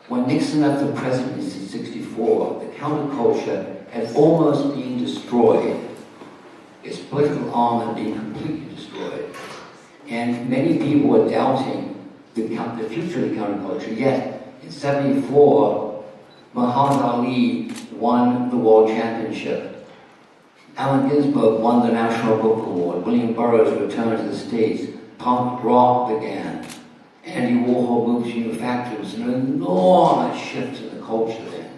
when Nixon left the presidency in '64, the counterculture had almost been destroyed. Its political arm had been completely destroyed. And many people were doubting the future of the counterculture, yet in '74, Muhammad Ali won the world championship. Allen Ginsberg won the National Book Award. William Burroughs returned to the States. Punk rock began. Andy Warhol moved to new factories. An enormous shift in the culture then.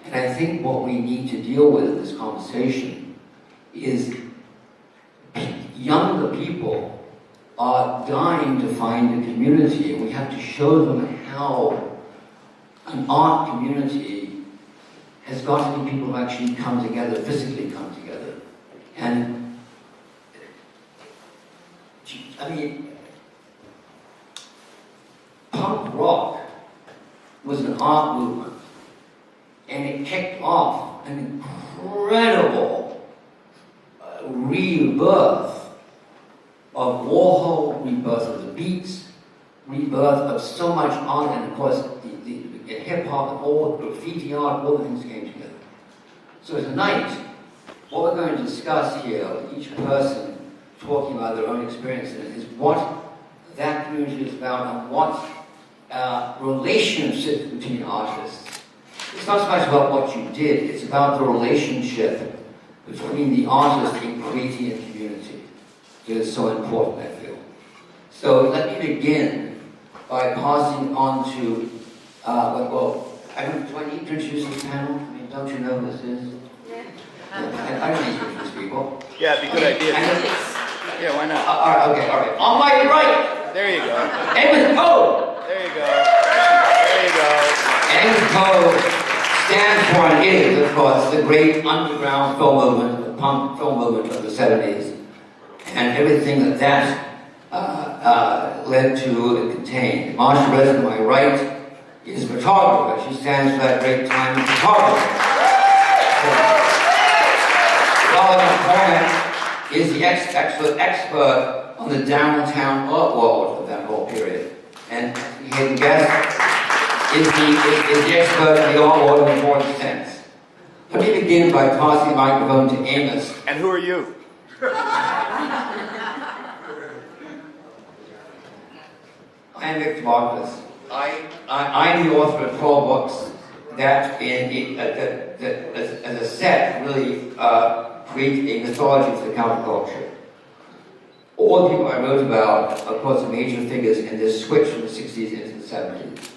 And I think what we need to deal with in this conversation is younger people are dying to find a community, and we have to show them how an art community has got to be people who actually come together, physically come together. And I mean, punk rock was an art movement, and it kicked off an incredible rebirth of Warhol, rebirth of the Beats, rebirth of so much art, and of course the hip-hop and all graffiti art, all the things came together. So tonight, what we're going to discuss here, with each person talking about their own experience in it, is what that community is about and what relationships between artists. It's not so much about what you did, it's about the relationship between the artist in creating a community. It is so important, I feel. So let me begin by passing on to, do I need to introduce this panel? I mean, don't you know who this is? Yeah. I don't need to introduce people. Yeah, it'd be a good idea. Yeah, why not? All right. On my right! There you go. Amos Poe! There you go. There you go. Amos Poe stands for and is, of course, the great underground film movement, the punk film movement of the 70s, and everything that led to and contained. Marcia Resnick, on my right, is a photographer. She stands for that great time in photography. Carlo McCormick is the expert on the downtown art world of that whole period. And Anthony Haden-Guest is the expert in the art world in the modern sense. Let me begin by passing the microphone to Amos. And who are you? I am Victor Bockris. I'm the author of 12 books that, as a set, really create a mythology for the counterculture. All the people I wrote about, of course, are major figures in this switch from the 60s into the 70s.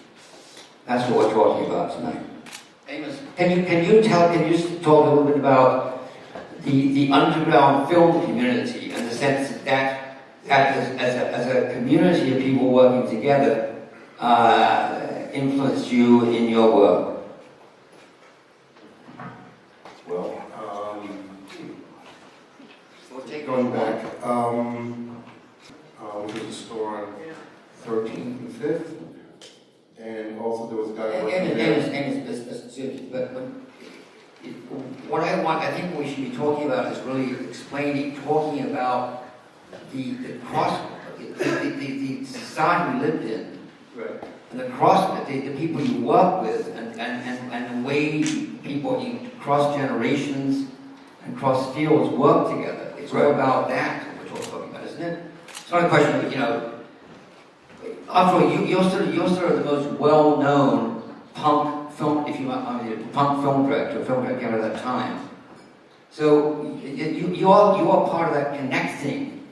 That's what we're talking about tonight. Amos, can you talk a little bit about the underground film community and the sense that as a community of people working together influenced you in your work? Well, going back, which was a store on 13th and 5th, and also there was a guy working there. What I think we should be talking about is really talking about the society we lived in, right, and the people you work with, and the way people cross generations and cross fields work together. It's all about that we're talking about, isn't it? It's not a question of, after all, you're sort of the most well-known punk film, punk film director at that time. So you are part of that connecting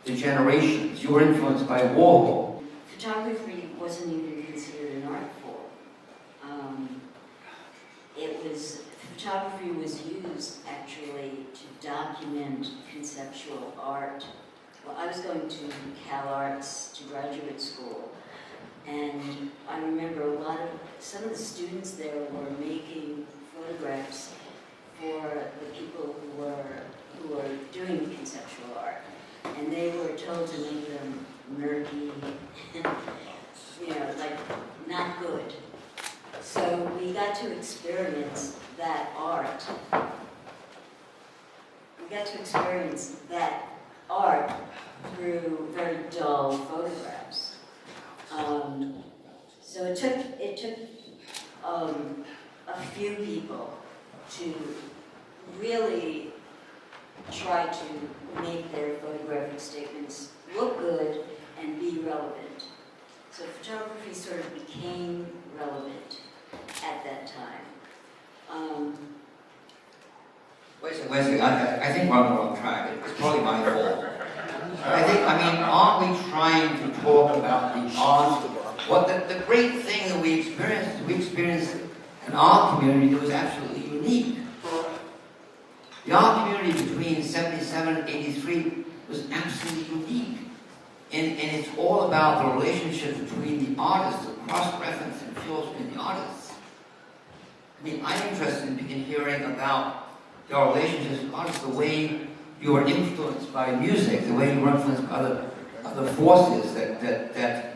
the generations. You were influenced by Warhol. Photography wasn't even considered an art form. Photography was used actually to document conceptual art. Well, I was going to Cal Arts to graduate school, and I remember some of the students there were making photographs for the people who were doing conceptual art, and they were told to make them murky, like not good. So we got to experience that art. We got to experience that art through very dull photographs. So it took a few people to really try to make their photographic statements look good and be relevant. So photography sort of became relevant at that time. Wait a second. I think we're on the wrong track. It's probably my fault. Aren't we trying to talk about the art? What the great thing that we experienced an art community that was absolutely unique. The art community between 77 and 83 was absolutely unique. And it's all about the relationship between the artists, the cross-reference and flows between the artists. I'm interested in hearing about your relationships with artists, the way you were influenced by music, the way you were influenced by other forces that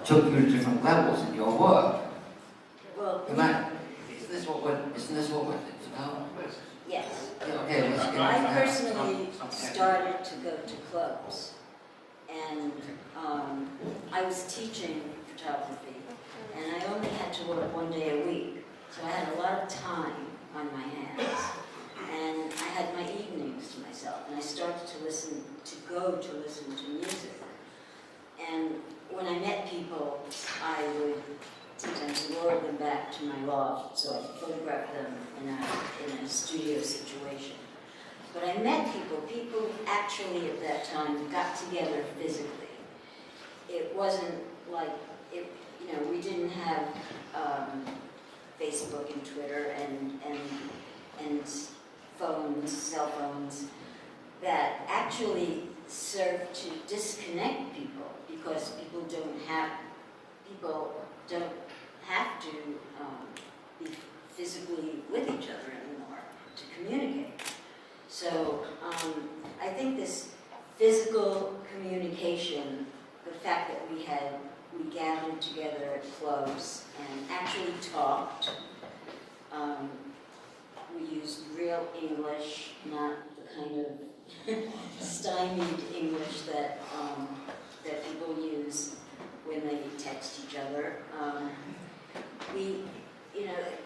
took you to different levels in your work. Well, isn't this what it's about? yes. Okay, Well, I personally started to go to clubs, and I was teaching photography, and I only had to work 1 day a week, so I had a lot of time on my hands, and I had my evenings to myself, and I started to go to listen to music. And when I met people, I would sometimes lure them back to my loft so I could photograph them in a studio situation. But I met people actually at that time got together physically. It wasn't like, we didn't have Facebook and Twitter and phones, cell phones, that actually serve to disconnect people, because people don't have to be physically with each other anymore to communicate. So I think this physical communication, the fact that we gathered together at clubs and actually talked, we used real English, not the kind of stymied English that people use when they text each other.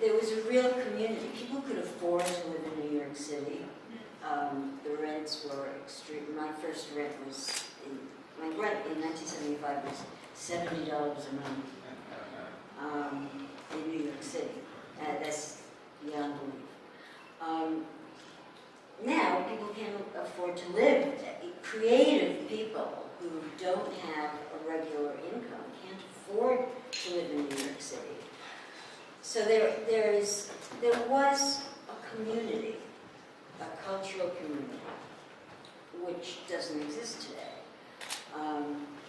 There was a real community. People could afford to live in New York City. The rents were extreme. My first rent my rent in 1975 was $70 a month in New York City. That's beyond belief. Now people can afford to live. Creative people who don't have a regular income can't afford to live in New York City. So there was a community, a cultural community, which doesn't exist today.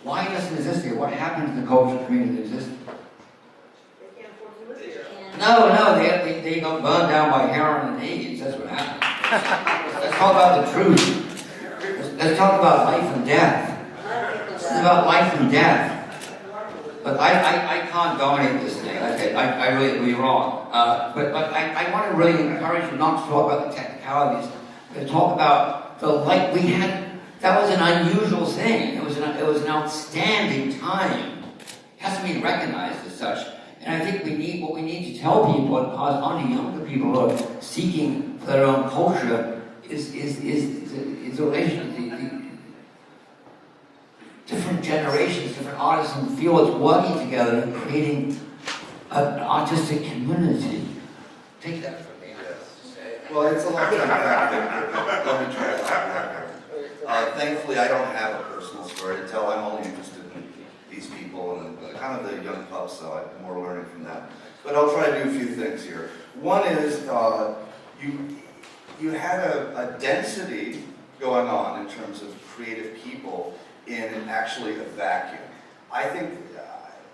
Why doesn't it exist here? What happened to the cultural community that existed? They can't afford to live here. No, they got burned down by heroin and AIDS. That's what happened. Let's talk about the truth. Let's talk about life and death. This is about life and death. But I can't dominate this thing. I really would be wrong. But I want to really encourage you not to talk about the technicalities, but to talk about the light we had. That was an unusual thing. It was an outstanding time. It has to be recognized as such. And I think what we need to tell people, and pass on to younger people who are seeking for their own culture, is the relation of the different generations, different artists and fields working together and creating an artistic community. Take that from me. Well, it's a long time back. Let me try that. Thankfully, I don't have a personal story to tell. I'm only interested in these people and kind of the young pups, so I'm more learning from that. But I'll try to do a few things here. One is you had a density going on in terms of creative people in actually a vacuum. I think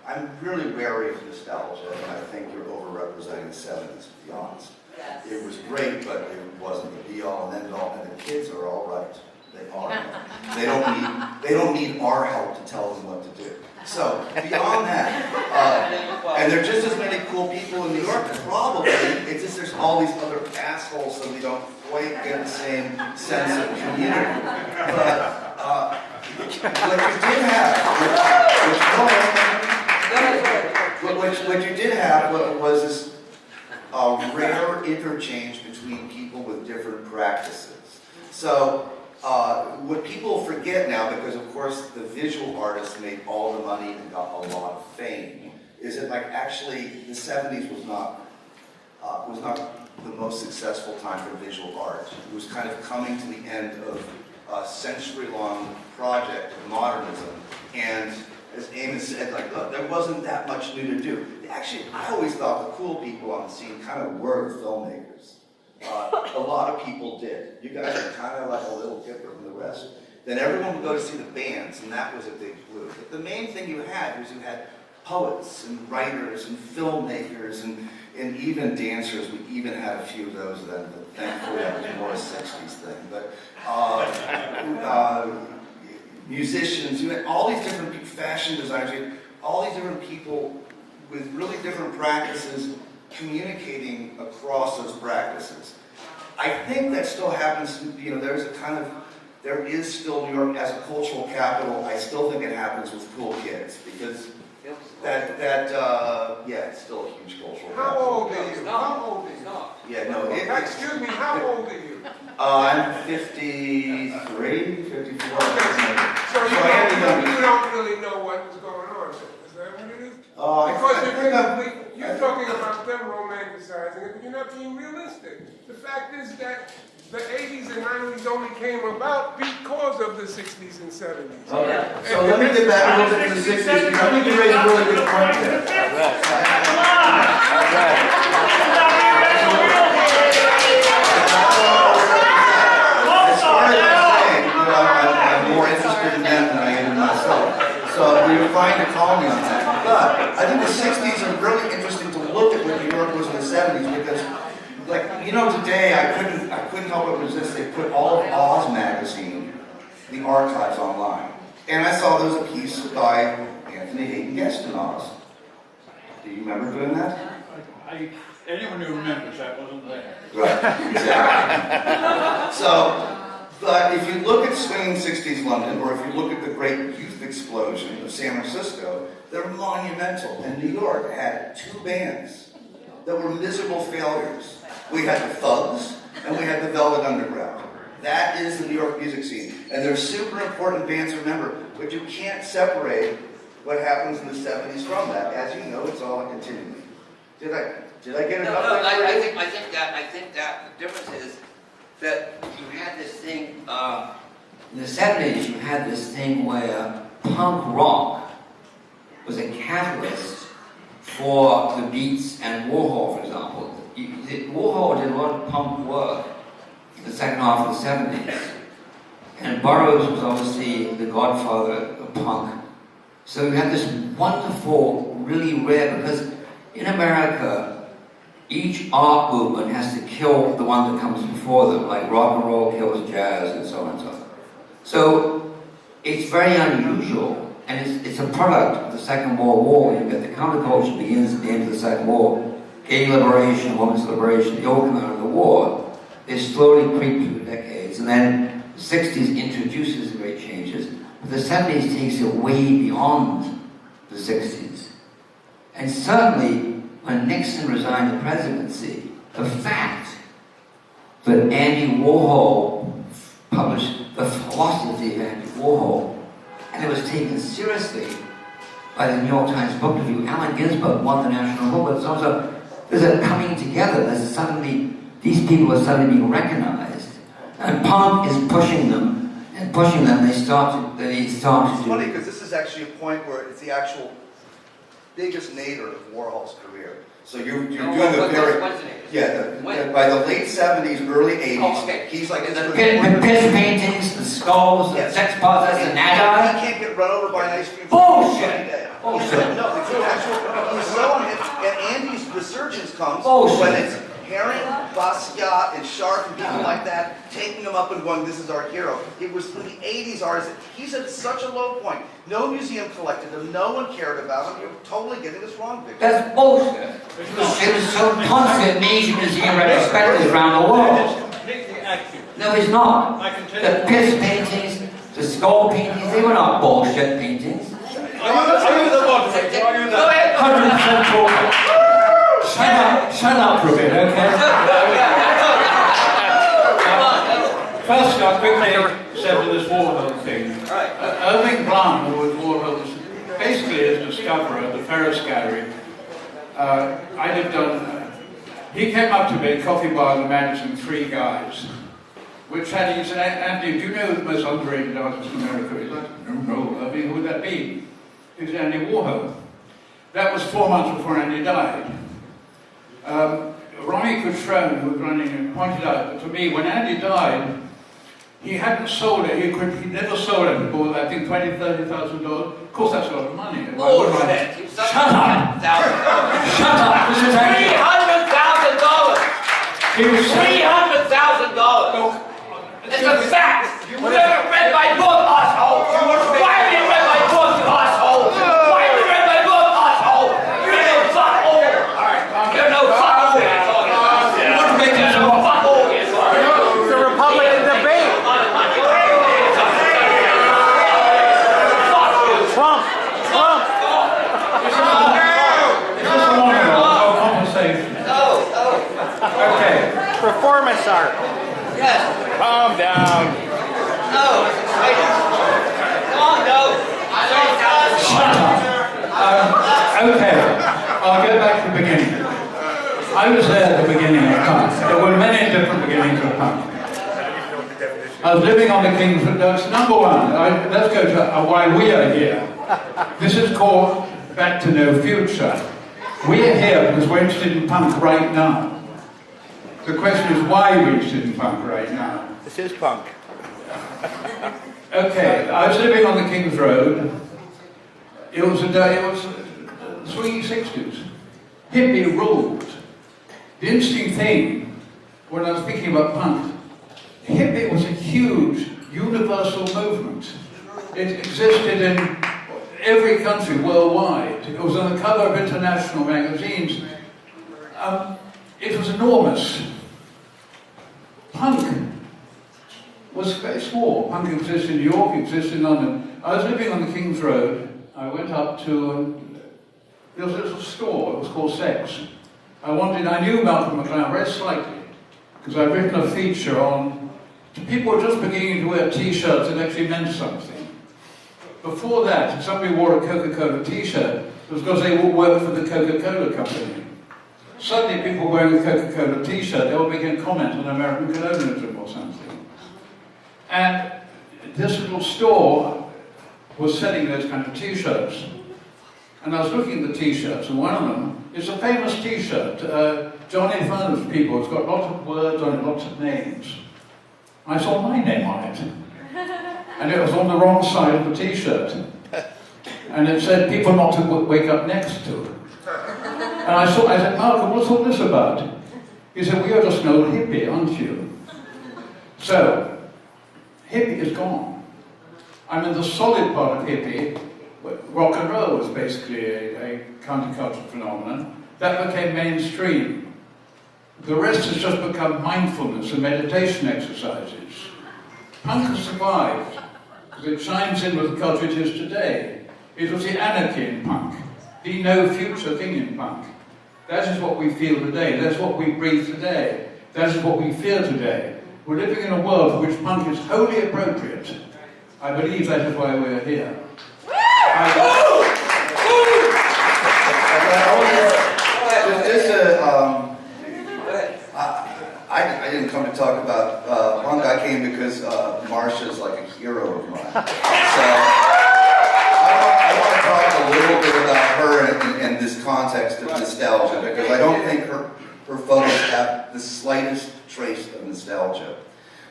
I'm really wary of nostalgia, and I think you're overrepresenting the 70s, to be honest. Yes. It was great, but it wasn't the be-all and end-all, and the kids are all right. They are. They don't need our help to tell them what to do. So, beyond that, and there are just as many cool people in New York, probably, it's just there's all these other assholes, so we don't quite get the same sense of community. But, what you did have, interchange between people with different practices. So what people forget now, because of course the visual artists made all the money and got a lot of fame, is that like actually the 70s was not the most successful time for visual art. It was kind of coming to the end of a century-long project of modernism, and as Amos said, like, look, there wasn't that much new to do. Actually, I always thought the cool people on the scene kind of were the filmmakers. A lot of people did. You guys are kind of like a little different from the rest. Then everyone would go to see the bands, and that was a big clue. But the main thing you had was you had poets and writers and filmmakers and even dancers. We even had a few of those then, but thankfully that was more a 60s thing. But musicians, you had all these different fashion designers, you had all these different people with really different practices communicating across those practices. I think that still happens, you know, there is still New York as a cultural capital. I still think it happens with cool kids, because yeah, it's still a huge cultural capital. How old are you? How old are you? Yeah, no, Excuse me, how old are you? I'm 53, 54. Okay. So you don't really know what was going on, is that what it is? Because you're talking about them romanticizing it, but you're not being realistic. The fact is that the 80s and 90s only came about because of the 60s and 70s. Okay. So let me get back a little bit to the 60s, because I think you raised a really good point there. As far as I'm saying, you know, I'm more interested in them than I am in myself. So you're fine to call me on that. But I think the 60s are really interesting to look at what New York was in the 70s, because, like, you know, today I couldn't help but resist. They put all of Oz magazine, the archives, online, and I saw there was a piece by Anthony Haden-Guest in Oz. Do you remember doing that? Anyone who remembers that wasn't there. Right, exactly. So, but if you look at swinging 60s London, or if you look at the great youth explosion of San Francisco, they're monumental. And New York had two bands that were miserable failures. We had the Thugs, and we had the Velvet Underground. That is the New York music scene. And they're super important bands to remember, but you can't separate what happens in the 70s from that. As you know, it's all a continuum. Did I get enough? No, I think that the difference is that you had this thing. In the 70s, you had this thing where punk rock was a catalyst for the Beats and Warhol, for example. Warhol did a lot of punk work in the second half of the 70s. And Burroughs was obviously the godfather of punk. So you had this wonderful, really rare, because in America, each art movement has to kill the one that comes before them, like rock and roll kills jazz and so on and so on. So it's very unusual, and it's a product of the Second World War. You get the counterculture begins at the end of the Second War. Gay liberation, women's liberation, they all come out of the war. They slowly creep through the decades, and then the 60s introduces the great changes, but the 70s takes it way beyond the 60s. And certainly, when Nixon resigned the presidency, the fact that Andy Warhol published the philosophy of Andy Warhol, and it was taken seriously by the New York Times Book Review. Allen Ginsberg won the National Book, but also there's a coming together. There's suddenly, these people are suddenly being recognized, and punk is pushing them, and pushing them. They start to It's funny because this is actually a point where it's the actual biggest nadir of Warhol's career. So you're doing a very by the late 70s, early 80s. He's like the pitch paintings, the skulls, the sex posits, and that. He can't get run over by an ice cream. Bullshit. No, it's an actual. He's so and Andy's resurgence comes when it's Herring, Basquiat, and Sharp, and people like that, taking him up and going, "This is our hero." It was in the 80s, he's at such a low point. No museum collected him. No one cared about him. You're totally getting this wrong, Victor. That's bullshit. It was so constant major museum retrospectives around the world. No, it's not. The piss paintings, the skull paintings, they were not bullshit paintings. Are you the moderator? Are you the... 100% bullshit. Shut up for a bit, okay? quickly said to this Warhol thing. Irving Brown, who was Warhol's, basically his discoverer at the Ferris Gallery. I lived on, he came up to me at Coffee Bar in the Madison, three guys, which had, he said, Andy, do you know the most underrated artist in America? He's like, no, Irving, who would that be? He said, Andy Warhol. That was 4 months before Andy died. Ronnie Cutrone, who was running it, pointed out that to me, when Andy died, he hadn't sold it. He never sold it before, I think, $20,000, $30,000. Of course, that's a lot of money. Bullshit. Shut up! Shut up! This is Andy. $300,000. $300,000. It's a fact. You never read my book, asshole. Why have you read my book, you asshole? Why have you read my book, asshole? You're no fuck-hole. You're no fuck-hole. You're no fuck-hole. It's a Republican debate. Trump. Trump. Okay. Performance art. Yes. Calm down. No. Calm down. Shut up. Okay, I'll go back to the beginning. I was there at the beginning of punk. There were many different beginnings of punk. I was living on the King's Road. That's number one. Let's go to why we are here. This is called Back to No Future. We are here because we're interested in punk right now. The question is why we're interested in punk right now. This is punk. Okay, I was living on the King's Road. It was swinging 60s. Hippie ruled. The interesting thing, when I was thinking about punk, hippie was a huge universal movement. It existed in every country worldwide. It was on the cover of international magazines. It was enormous. Punk was very small. Punk existed in New York, existed in London. I was living on the King's Road. I went up to, there was a little store, it was called Sex. I knew Malcolm McLaren very slightly, because I'd written a feature on, people were just beginning to wear t-shirts that actually meant something. Before that, if somebody wore a Coca-Cola t-shirt, it was because they all worked for the Coca-Cola company. Suddenly people wearing a Coca-Cola t-shirt, they all began to comment on American colonialism or something. And this little store was selling those kind of t-shirts. And I was looking at the t-shirts, and one of them is a famous t-shirt. Johnny Furnace People, it's got lots of words on it, lots of names. I saw my name on it. And it was on the wrong side of the t-shirt. And it said, people not to wake up next to. And I said, Malcolm, what's all this about? He said, well, you're just an old hippie, aren't you? So, hippie is gone. I mean, the solid part of hippie, rock and roll was basically a counterculture phenomenon. That became mainstream. The rest has just become mindfulness and meditation exercises. Punk has survived, because it chimes in with the culture it is today. It was the anarchy in punk, the no future thing in punk. That is what we feel today, that's what we breathe today, that is what we feel today. We're living in a world for which punk is wholly appropriate. I believe that is why we're here. I didn't come to talk about punk. I came because Marcia's like a hero of mine. So I want to talk a little bit about her in this context of nostalgia, because I don't think her photos have the slightest trace of nostalgia.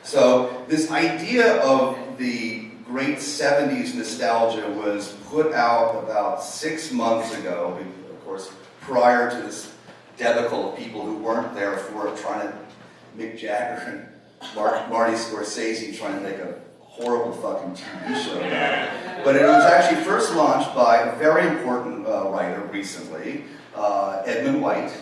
So this idea of the great 70s nostalgia was put out about 6 months ago, of course, prior to this debacle of people who weren't there for it, trying to Mick Jagger and Marty Scorsese trying to make a horrible fucking TV show about it. But it was actually first launched by a very important writer recently, Edmund White.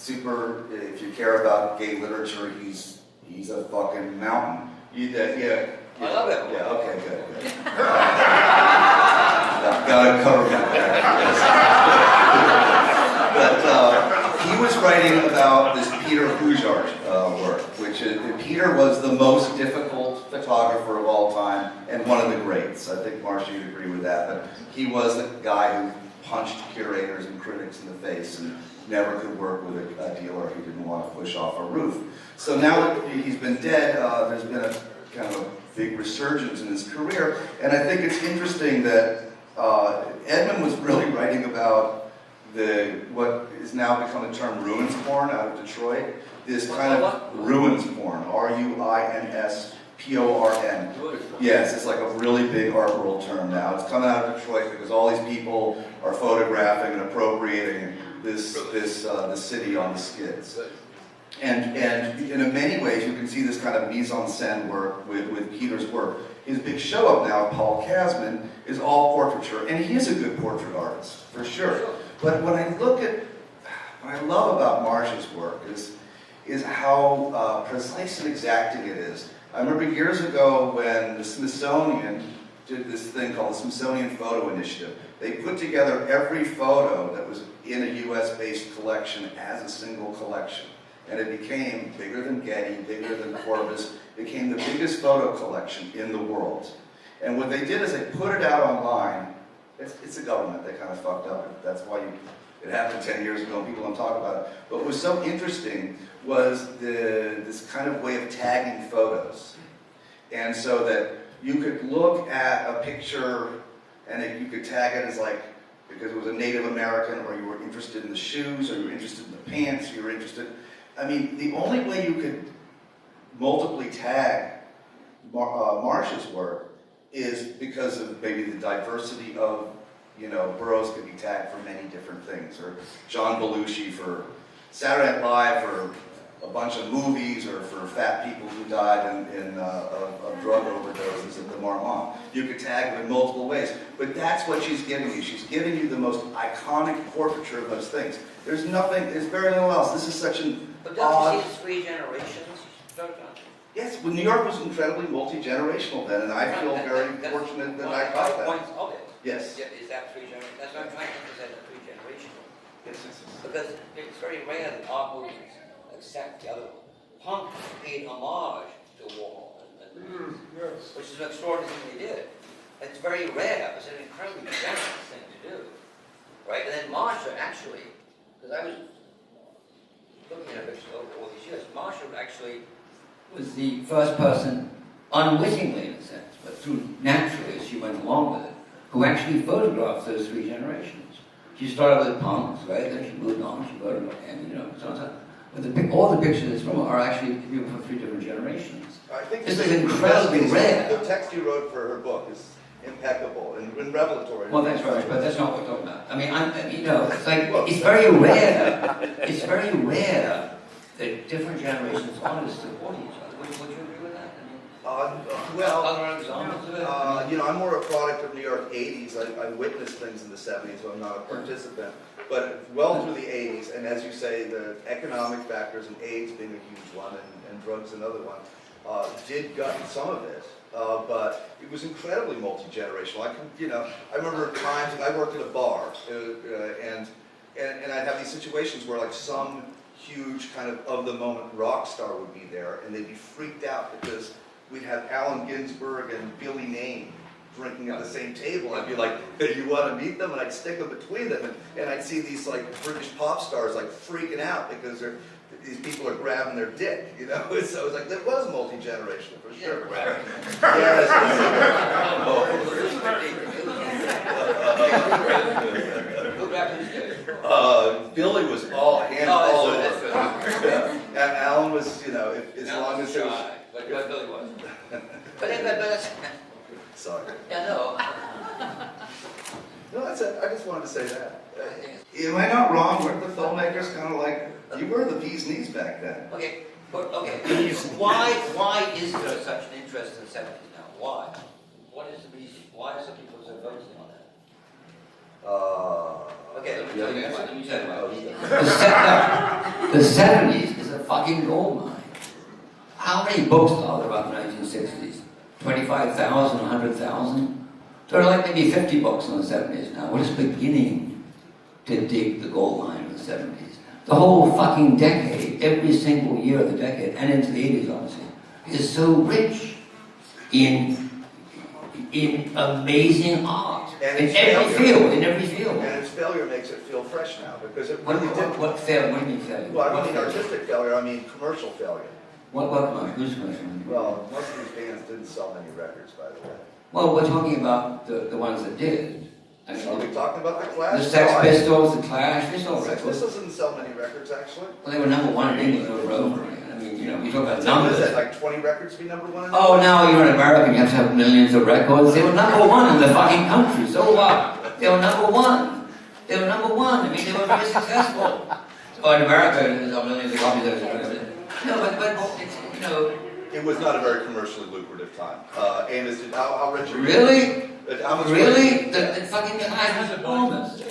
If you care about gay literature, he's a fucking mountain. Yeah. I love it. Yeah, okay, good. Gotta cover my back. But he was writing about this Peter Hujar's work, which is, Peter was the most difficult photographer of all time and one of the greats. I think Marcia would agree with that, but he was the guy who punched curators and critics in the face and never could work with a dealer he didn't want to push off a roof. So now that he's been dead, there's been a kind of a big resurgence in his career, and I think it's interesting that Edmund was really writing about what is now become the term ruins porn out of Detroit. This kind of ruins porn, R-U-I-N-S-P-O-R-N. Yes, it's like a really big art world term now. It's coming out of Detroit because all these people are photographing and appropriating the city on the skids. And in many ways, you can see this kind of mise-en-scène work with Peter's work. His big show-up now, Paul Kasman, is all portraiture, and he is a good portrait artist, for sure. But what I love about Marcia's work is how precise and exacting it is. I remember years ago when the Smithsonian did this thing called the Smithsonian Photo Initiative. They put together every photo that was in a US-based collection as a single collection. And it became bigger than Getty, bigger than Corbis, became the biggest photo collection in the world. And what they did is they put it out online. It's the government that kind of fucked up. That's why it happened 10 years ago and people don't talk about it. But what was so interesting was this kind of way of tagging photos. And so that you could look at a picture and you could tag it as like, because it was a Native American, or you were interested in the shoes, or you were interested in the pants, you were interested. I mean, the only way you could multiply tag Marcia's work is because of maybe the diversity of, Burroughs could be tagged for many different things, or John Belushi for Saturday Night Live for a bunch of movies, or for fat people who died of drug overdoses at the Marmont. You could tag them in multiple ways, but that's what she's giving you. She's giving you the most iconic portraiture of those things. There's very little else. This is such an But don't you see it's 3 generations? Yes, well, New York was incredibly multi-generational then, and I feel very fortunate that I got that. Points of it. Yes. Is that 3 generations? That's what I'm trying to emphasize, the 3 generational. Yes, yes, yes. Because it's very rare that art movies accept the other one. Punk paid homage to Warhol, which is an extraordinary thing they did. It's very rare. It's an incredibly generous thing to do. Right? And then Marcia actually, because I was looking at it over all these years, Marcia actually was the first person, unwittingly in a sense, but through naturally as she went along with it, who actually photographed those 3 generations. She started with punks, right? Then she moved on, she photographed, and so on and so on. But all the pictures from are actually people from 3 different generations. I think this is incredibly rare. The text you wrote for her book is impeccable and revelatory. Well, that's right, but that's not what we're talking about. I mean, it's like, it's very rare. It's very rare that different generations artists support each other. Would you agree with that? I'm more a product of New York 80s. I witnessed things in the 70s, so I'm not a participant. But well through the 80s, and as you say, the economic factors, and AIDS being a huge one, and drugs another one, did gut some of it. But it was incredibly multi-generational. I remember times I worked at a bar, and I'd have these situations where like some huge kind of the moment rock star would be there, and they'd be freaked out because we'd have Allen Ginsberg and Billy Name drinking at the same table. I'd be like, hey, you want to meet them? And I'd stick them between them, and I'd see these like British pop stars like freaking out because these people are grabbing their dick, So it was like, that was multi-generational for sure. Yes. Billy was all hands all over. And Alan was, as long as it was. But Billy was. But that's. Sorry. Yeah, no. No, that's it. I just wanted to say that. Am I not wrong? Weren't the filmmakers kind of like, you were the bee's knees back then? Okay. Why is there such an interest in the 70s now? Why? What is the reason? Why are some people so focusing on that? Okay, let me tell you why. The 70s is a fucking gold mine. How many books are there about the 1960s? 25,000, 100,000? There are like maybe 50 books in the 70s now. We're just beginning to dig the gold mine of the 70s. The whole fucking decade, every single year of the decade, and into the 80s obviously, is so rich. in amazing art. And In its every failure. field. And its failure makes it feel fresh now, because it What really did. What failure? What do you mean failure? Well, I What don't mean failure? artistic failure, I mean commercial failure. What commercial? Who's commercial? Well, most of these bands didn't sell many records, by the way. Well, we're talking about the ones that did. I mean, Are we talking about the Clash? the Sex Pistols, the Clash, they sold Sex records. Pistols didn't sell many records, actually. Well, they were number one in England overall. I mean, you know, we talk about So what is numbers. that, like 20 records to be number one? Oh, now you're in America, you have to have millions of records. They were number one in the fucking country. So what? They were number one. They were number one. I mean, they were very successful. Oh, in America, there's millions of copies of it. No, but it's, you know. It was not a very commercially lucrative time. Amos, how rich are you? Really? How much Really? The fucking guy was enormous. We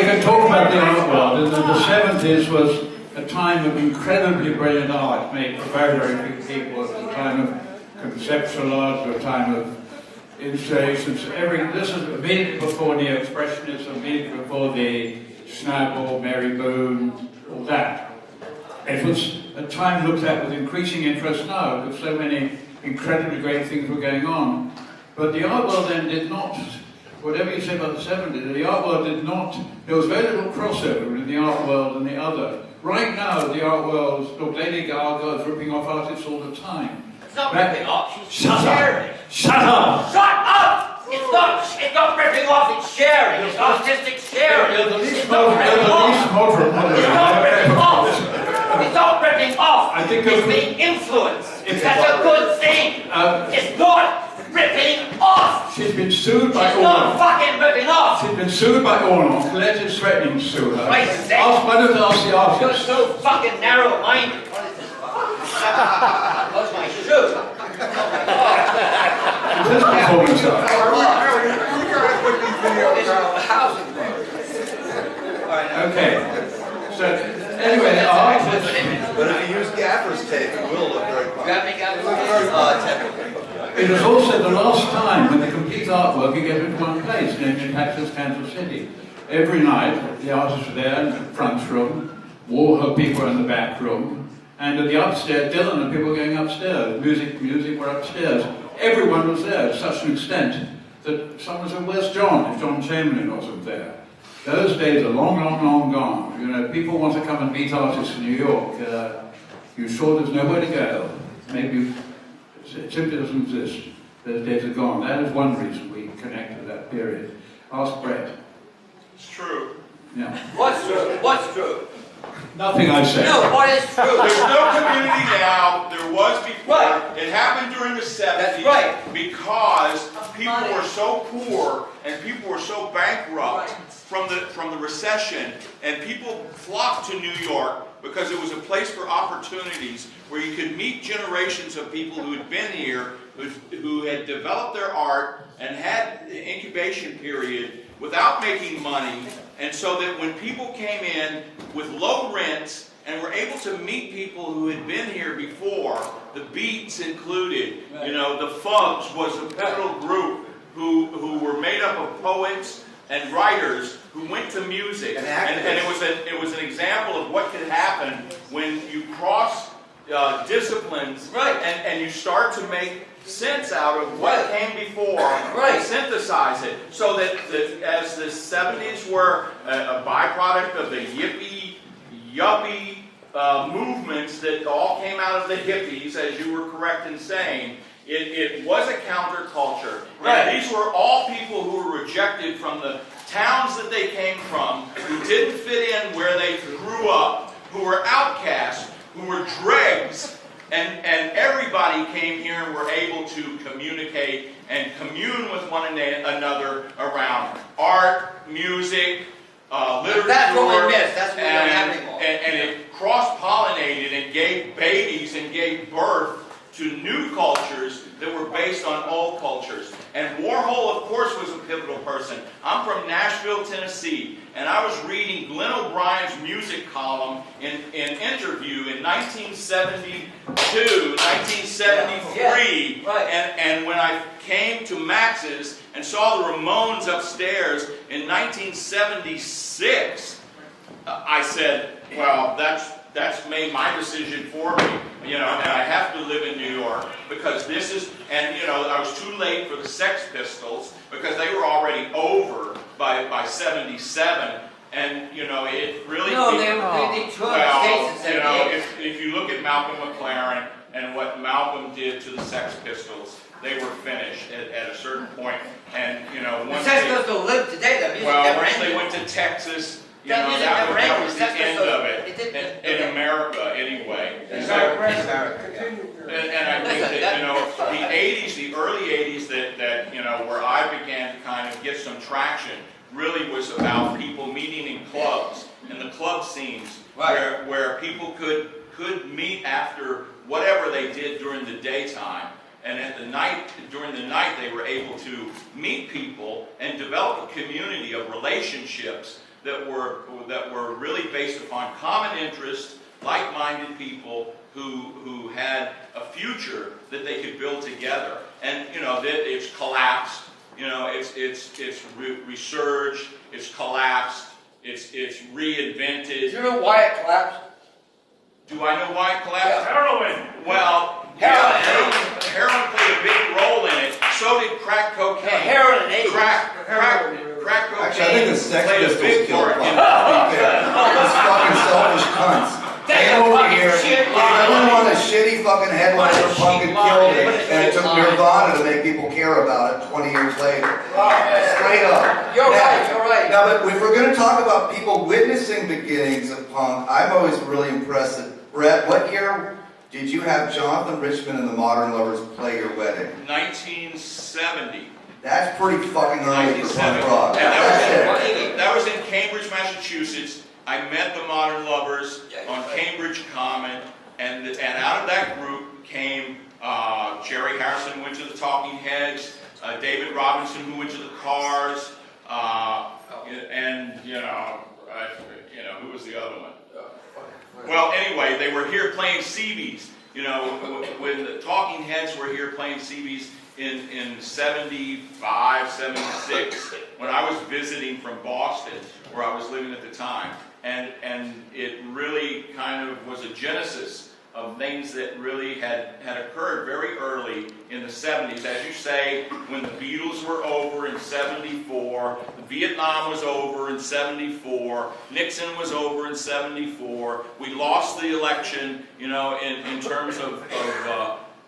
can talk about the art world. The 70s was a time of incredibly brilliant art made for very, very big people. It was a time of conceptual art, a time of installations. This is immediately before Neo-Expressionism, immediately before the Snapple, Mary Boone, all that. It was a time looked at with increasing interest now, because so many incredibly great things were going on. But the art world then did not, whatever you say about the 70s, the art world did not, there was very little crossover in the art world and the other. Right now, the art world, look, Lady Gaga is ripping off artists all the time. It's not ripping off, she's Shut sharing. up! Shut up! Shut up! It's not ripping off, it's sharing. It's artistic sharing. You're the least It's not ripping off. moderate. It's not ripping off. It's not ripping off. I think It's being influenced. That's a good thing. It's not ripping off. She's been sued by It's not fucking ripping off. She's been sued by Ornon. Colette is threatening to sue her. Wait, Why don't you ask the You're artist? so fucking narrow-minded. What is this fucking? What's my shoe? Oh my God. Is this performance art? You guys put these videos out. Housing. Okay. So, anyway, the artist... But if you use gaffer's tape, it will look very fun. It was also the last time when the complete artwork could get into one place, namely in Texas, Kansas City. Every night, the artists were there in the front room, Warhol people were in the back room, and at the upstairs, Dylan and people were going upstairs. Music were upstairs. Everyone was there to such an extent that someone said, "Where's John?" if John Chamberlain wasn't there. Those days are long, long, long gone. You know, people want to come and meet artists in New York. You're sure there's nowhere to go. Maybe it simply doesn't exist. Those days are gone. That is one reason we connect to that period. Ask Brett. It's true. Yeah. What's true? What's true? Nothing I say. No, what is true? There's no community now. There was before. Right. It happened during the 70s. That's right. Because people were so poor and people were so bankrupt from the recession, and people flocked to New York because it was a place for opportunities where you could meet generations of people who had been here, who had developed their art and had the incubation period without making money. And so that when people came in with low rents and were able to meet people who had been here before, the Beats included, you know, the Fugs was a pivotal group who were made up of poets and writers who went to music. And it was an example of what could happen when you cross disciplines, and you start to make sense out of what came before, and synthesize it, so that as the 70s were a byproduct of the yuppie movements that all came out of the hippies, as you were correct in saying, it was a counterculture. And these were all people who were rejected from the towns that they came from, who didn't fit in where they grew up, who were outcasts, who were dregs. And everybody came here and were able to communicate and commune with one another around art, music, literature. That's what we missed. That's what we don't have anymore. And it cross-pollinated and gave babies and gave birth to new cultures that were based on old cultures. And Warhol, of course, was a pivotal person. I'm from Nashville, Tennessee, and I was reading Glenn O'Brien's music column in Interview in 1972, 1973. And when I came to Max's and saw the Ramones upstairs in 1976, I said, well, that's that's made my decision for me, you know, and I have to live in New York because this is, and you know, I was too late for the Sex Pistols because they were already over by 77, and you know, it really... No, they toured the States in you know, 78. if you look at Malcolm McLaren and what Malcolm did to the Sex Pistols, they were finished at a certain point, and you know, once the Sex Pistols live today, the music well, never once ended. they went to Texas, you That know, music that never was ended. the Sex end Pistols, of it, in America anyway. And so, and I think that, you know, the 80s, the early 80s that, you know, where I began to kind of get some traction really was about people meeting in clubs, in the club scenes, right, where people could meet after whatever they did during the daytime. And during the night, they were able to meet people and develop a community of relationships that were really based upon common interests, like-minded people who had a future that they could build together. And you know, that it's collapsed. You know, it's resurged. It's collapsed. It's reinvented. Do you know why it collapsed? Do I know why it collapsed? Yeah. Heroin. Well. Heroin played a big role in it. So did crack cocaine. Heroin and AIDS. Crack cocaine. Actually, I think the Sex played a Pistols big killed part Punk. in Those fucking selfish cunts. Came over here. Everyone wanted a shitty fucking headline for Punk and killed it, and it took Nirvana to make people care about it 20 years later. Straight up. You're right. Now, but if we're going to talk about people witnessing beginnings of punk, I'm always really impressed that, Brett, what year did you have Jonathan Richman and the Modern Lovers play your wedding? 1970. That's pretty fucking early for punk rock. And that was in Cambridge, Massachusetts. I met the Modern Lovers on Cambridge Common, and out of that group came Jerry Harrison, who went to the Talking Heads, David Robinson, who went to the Cars, and who was the other one? Well, anyway, they were here playing CBs. You know, when the Talking Heads were here playing CBs in 75, 76, when I was visiting from Boston, where I was living at the time. And it really kind of was a genesis of things that really had occurred very early in the 70s. As you say, when the Beatles were over in 74, Vietnam was over in 74, Nixon was over in 74, we lost the election, you know, in terms of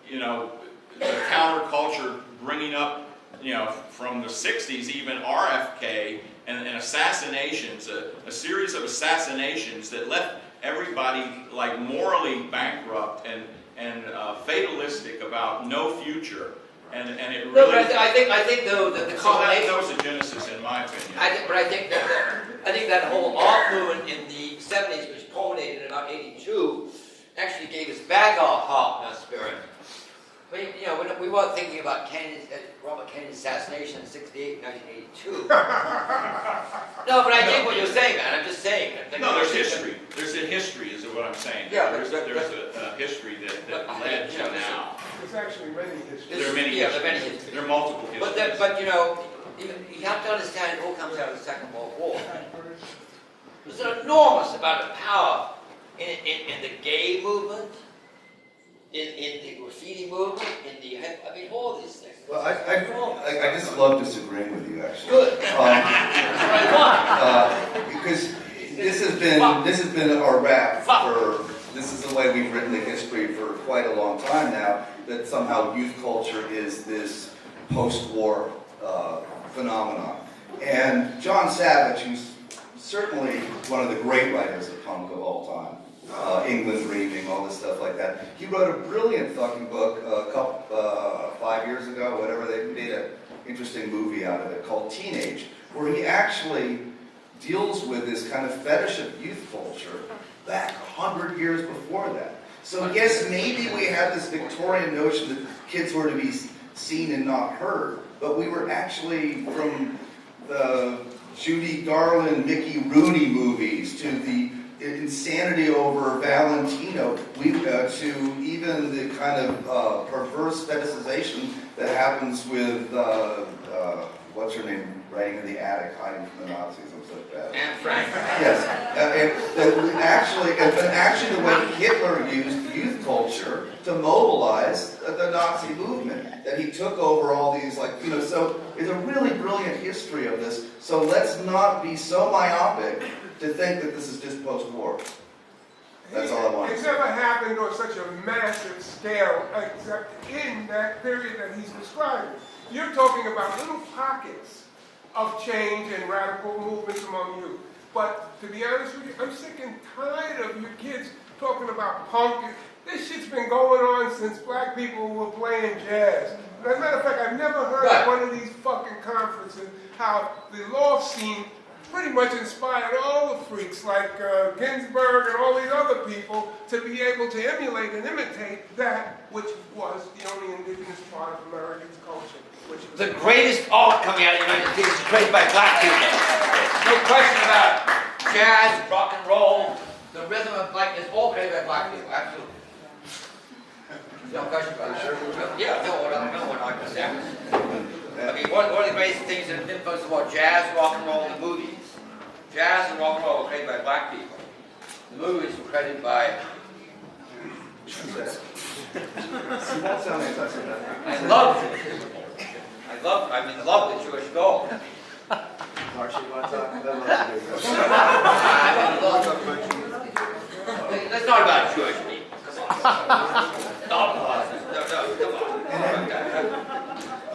you know, the counterculture bringing up, you know, from the 60s, even RFK, and assassinations, a series of assassinations that left everybody like morally bankrupt and fatalistic about no future, and it really. No, but I think though that the combination. That was a genesis, in my opinion. I think that whole art movement in the 70s, which culminated in about 82, actually gave us back our heart and our spirit. You know, we weren't thinking about Robert Kennedy's assassination in 68, 1982. No, but I think what you're saying, man. I'm just saying. No, there's history. There's a history, is what I'm saying. Yeah, there's a history that led to now. There's actually many histories. There are many histories. There are multiple histories. But you know, you have to understand it all comes out of the Second World War. There's an enormous amount of power in the gay movement, in the graffiti movement, all these things. Well, I just love disagreeing with you, actually. Good. Because this has been our rap for. This is the way we've written the history for quite a long time now. That somehow youth culture is this post-war phenomenon. And John Savage, who's certainly one of the great writers of punk of all time. England Dreaming, all this stuff like that. He wrote a brilliant fucking book 5 years ago, whatever. They made an interesting movie out of it called Teenage, where he actually deals with this kind of fetish of youth culture back 100 years before that. So yes, maybe we had this Victorian notion that kids were to be seen and not heard, but we were actually, from the Judy Garland, Mickey Rooney movies to the insanity over Valentino, to even the kind of perverse fetishization that happens with, what's her name, writing in the attic, hiding from the Nazis. I'm so bad. And Frank. Yes, actually, the way Hitler used youth culture to mobilize the Nazi movement, that he took over all these, so it's a really brilliant history of this. So let's not be so myopic to think that this is just post-war. That's all I want to It's say. never happened on such a massive scale, except in that period that he's describing. You're talking about little pockets of change and radical movements among youth. But to be honest with you, I'm sick and tired of you kids talking about punk. This shit's been going on since black people were playing jazz. As a matter of fact, I've never heard at one of these fucking conferences how the loft scene pretty much inspired all the freaks like Ginsberg and all these other people to be able to emulate and imitate that which was the only indigenous part of American culture. The greatest art coming out of the United States is created by black people. No question about it. Jazz, rock and roll, the rhythm of blackness, all created by black people, absolutely. No question about it. Yeah, no one argues that. I mean, one of the greatest things that have influenced the world, jazz, rock and roll, and the movies. Jazz and rock and roll were created by black people. The movies were created by... I love the Jewish gold. Marcia, you want to talk about That's not about Jewish people. Come on. No, come on.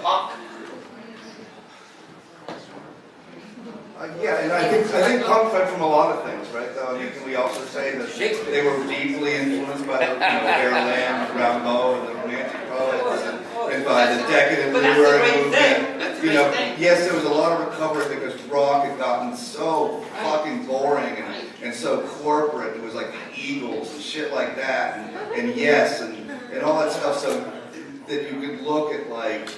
Punk. Yeah, and I think punk went from a lot of things, right? Though, I mean, can we also say that they were deeply influenced by the Verlaine, Rimbaud, and the Romantic poets, and by the decadent literary movement? Yes, there was a lot of recovery because rock had gotten so fucking boring and so corporate. It was like the Eagles and shit like that, and all that stuff. So that you could look at like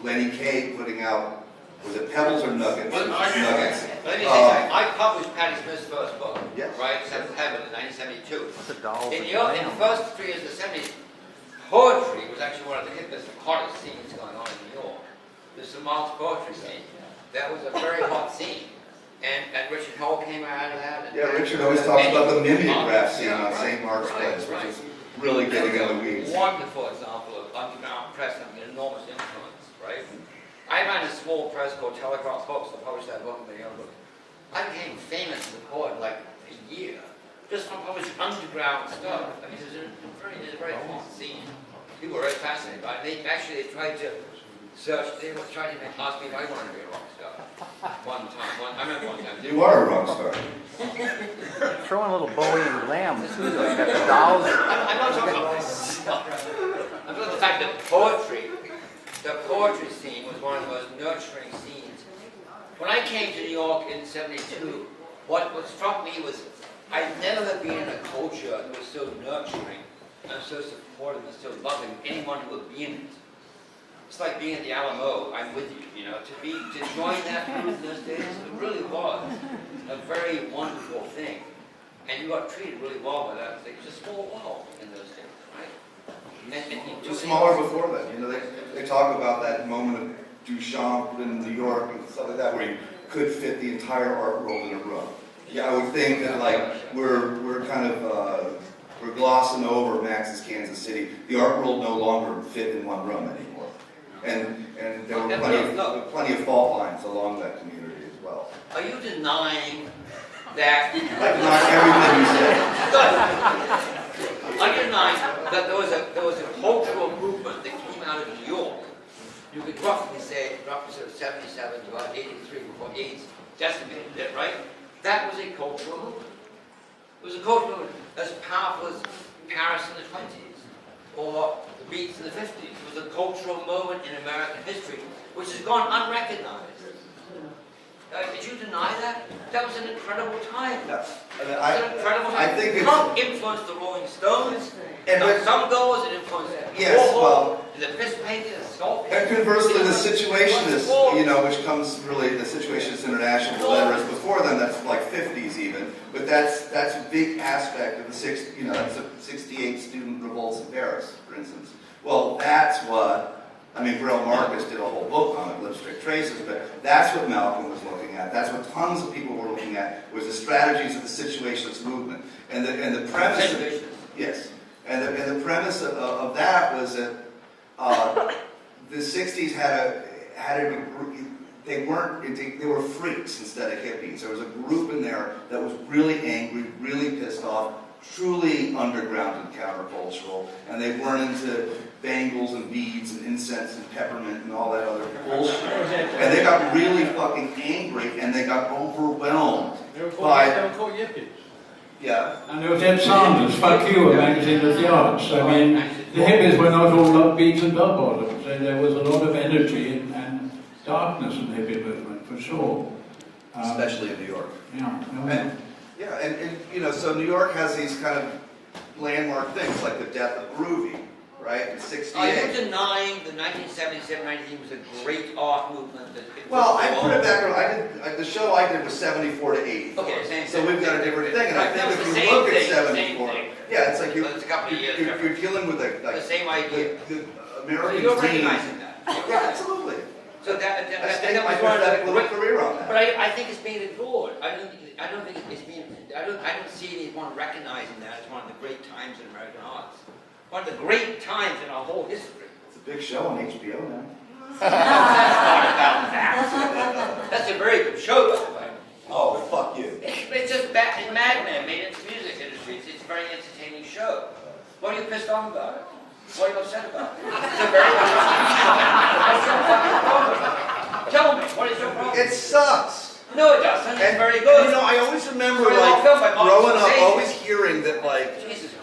Lenny Kaye putting out. Was it Pebbles or Nuggets? Nuggets. Let me say something. I published Patti Smith's first book, yes. right? Seventh Heaven in 1972. What's a doll? In the first 3 years of the 70s, poetry was actually one of the hottest scenes going on in New York. The Samoans poetry scene. That was a very hot scene. And Richard Howl came out of that. Richard always talks about the mimeograph scene on St. Mark's Place, which is really getting in the weeds. Wonderful example of underground press having an enormous influence, right? I ran a small press called Telegraph Books. I published that book in the young book. I became famous as a poet in like a year, just from publishing underground stuff. I mean, it was a very hot scene. People were very fascinated by it. They tried to search. They tried to ask me if I wanted to be a rock star. I remember one time. You are a rock star. Throwing a little Bowie and Lamb too, though. You got the dolls. I'm not talking about myself. I'm talking about the fact that the poetry scene was one of the most nurturing scenes. When I came to New York in '72, what struck me was I'd never been in a culture that was so nurturing and so supportive and so loving anyone who would be in it. It's like being at the Alamo. I'm with you, to join that group in those days. It really was a very wonderful thing, and you got treated really well by that. It was a small world in those days, right? It was smaller before that. They talk about that moment of Duchamp in New York and stuff like that, where you could fit the entire art world in a room. Yeah, I would think that we're kind of we're glossing over Max's Kansas City. The art world no longer fit in one room anymore, and there were plenty of fault lines along that community as well. Are you denying that? I deny everything you said. I deny that there was a cultural movement that came out of New York. You could roughly say sort of 77 to about 83 before AIDS decimated it, right? That was a cultural movement. It was a cultural movement as powerful as Paris in the 20s or the Beats in the 50s. It was a cultural moment in American history which has gone unrecognized. Did you deny that? That was an incredible time. No. I was an incredible time. I think it's... Punk influenced the Rolling Stones. And some goers, it influenced the fist painting, the skull painting. And conversely, the Situationists, which comes really, the Situationist International letters before then, that's like 50s even, but that's a big aspect of the that's the 68 student revolts in Paris, for instance. Well, that's what I mean, Burrell Marcus did a whole book on it, Lipstick Traces, but that's what Malcolm was looking at. That's what tons of people were looking at, was the strategies of the situationist movement. And the premise of, yes, and the premise of that was that the 60s they were freaks instead of hippies. There was a group in there that was really angry, really pissed off, truly underground and countercultural, and they weren't into bangles and beads and incense and peppermint and all that other bullshit. And they got really fucking angry, and they got overwhelmed by... They were called yippies. Yeah. And there was Ed Sanders, Fuck You, a magazine of the arts. I mean, the hippies were not all about beads and bell-bottoms. There was a lot of energy and darkness in the hippie movement, for sure. Especially in New York. Yeah. And you know, so New York has these kind of landmark things, like the death of Groovy, right, in '68. Are you denying the 1977-19 was a great art movement? Well, I put it back, the show I did was 74 to 84. Okay, same so we've got a different thing, and I think if you look at 74, yeah, it's like you're dealing with the same idea. The American you're dream. recognizing that. Yeah, absolutely. So that I was one spent of a career on that. But I think it's being ignored. I don't think it's being. I don't see anyone recognizing that as one of the great times in American arts. One of the great times in our whole history. It's a big show on HBO now. That's a very good show, by the way. Oh, fuck you. It's just back in Mad Men made it to the music industry. It's a very entertaining show. What are you pissed off about it? What are you upset about? It's a very what's your fucking problem? Tell me, what is your problem? It sucks. No, it doesn't. It's very good. You know, I always remember, It's like, growing up, Scorsese. always hearing that, like,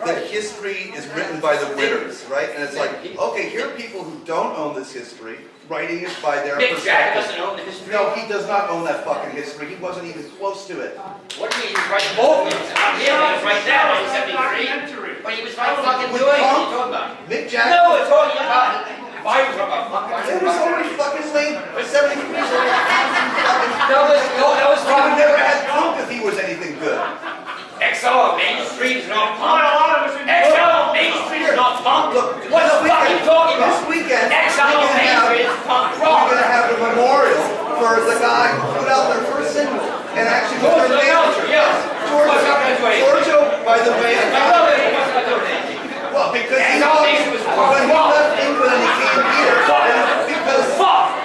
that history is written by the winners, right? And it's like, okay, here are people who don't own this history, writing it by their Mick Jagger perspective. doesn't own the history. No, he does not own that fucking history. He wasn't even close to it. What do you mean? He was writing both movies. He was right there in 73. But he was right fucking doing it. What are you talking about? Mick Jagger. No, we're talking about. Why are you talking about? It was already fucking late. 73 was already that was He would never had proof if he was anything good. XO Main Street is not punk. XO Main Street is not punk. Look, what the fuck are you talking about? This weekend, XO Main Street is punk rock. we're going to have a memorial for the guy who put out their first single. And actually, Who's the manager? Yes. Giorgio, by the way, well, because he when he left England and he came here, because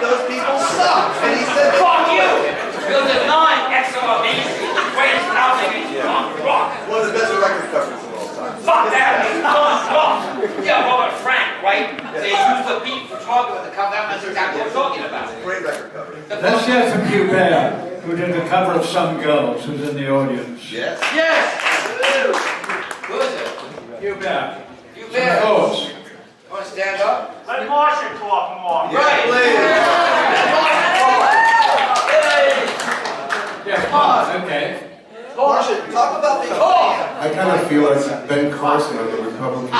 those people suck. And he said, fuck you. You're denying XO Main Street, the greatest album in punk rock. One of the best record covers of all time. Fuck that, it's punk rock. Yeah, Robert Frank, right? They used the beat for talking with the cover. That's exactly what we're talking about. Great record cover. Let's hear from Hubert, who did the cover of Some Girls, who's in the audience. Yes. Yes! Who is it? Hubert. Hubert. Of course. You want to stand up? Let Marcia talk more. Right. Yeah, okay. Marcia, talk about the... I kind of feel like Ben Carson of the Republican.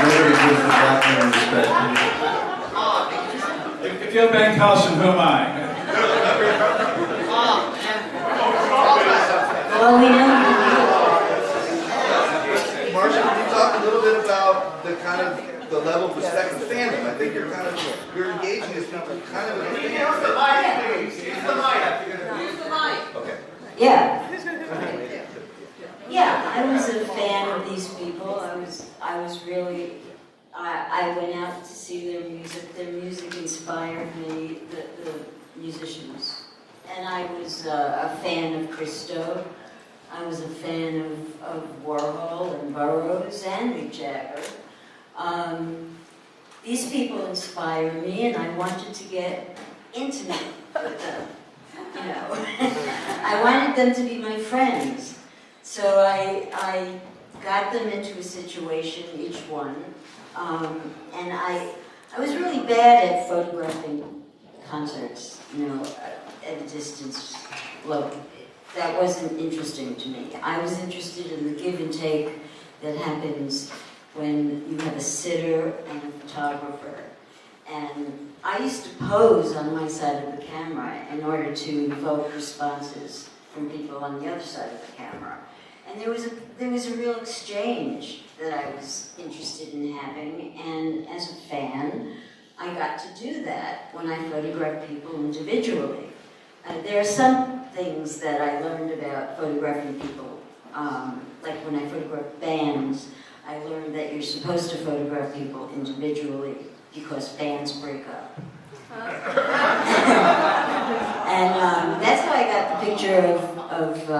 Nobody gives the black man respect. If you're Ben Carson, who am I? Well, we know. Marcia, can you talk a little bit about the kind of the level of respect and fandom? I think you're engaging as people kind of in a fandom. Use the mic. Okay. Yeah. Yeah, I was a fan of these people. I was really, I went out to see their music. Their music inspired me, the musicians. And I was a fan of Christo. I was a fan of Warhol and Burroughs and Mick Jagger. These people inspire me, and I wanted to get intimate with them. You know, I wanted them to be my friends. So I got them into a situation, each one, and I was really bad at photographing concerts, you know, at a distance. Look, that wasn't interesting to me. I was interested in the give and take that happens when you have a sitter and a photographer. And I used to pose on my side of the camera in order to evoke responses from people on the other side of the camera. And there was a real exchange that I was interested in having, and as a fan, I got to do that when I photographed people individually. There are some things that I learned about photographing people, like when I photographed bands, I learned that you're supposed to photograph people individually because bands break up. And that's how I got the picture of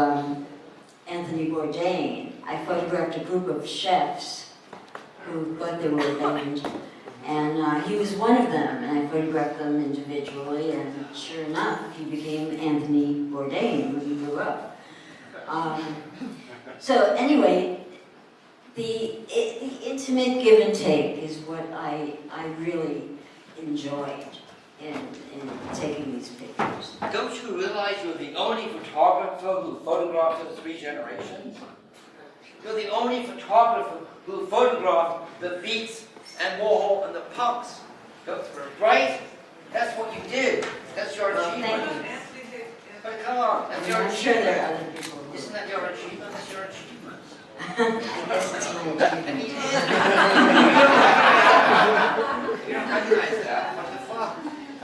Anthony Bourdain. I photographed a group of chefs who thought they were a band, and he was one of them, and I photographed them individually, and sure enough, he became Anthony Bourdain when he grew up. So anyway, the intimate give and take is what I really enjoyed in taking these pictures. Don't you realize you're the only photographer who photographed the 3 generations? You're the only photographer who photographed the Beats and Warhol and the punks. Right? That's what you did. That's your achievement. But come on, that's your achievement. I'm sure there are other people. Isn't that your achievement? That's your achievement. I guess it's my achievement. You don't recognize that. What the fuck?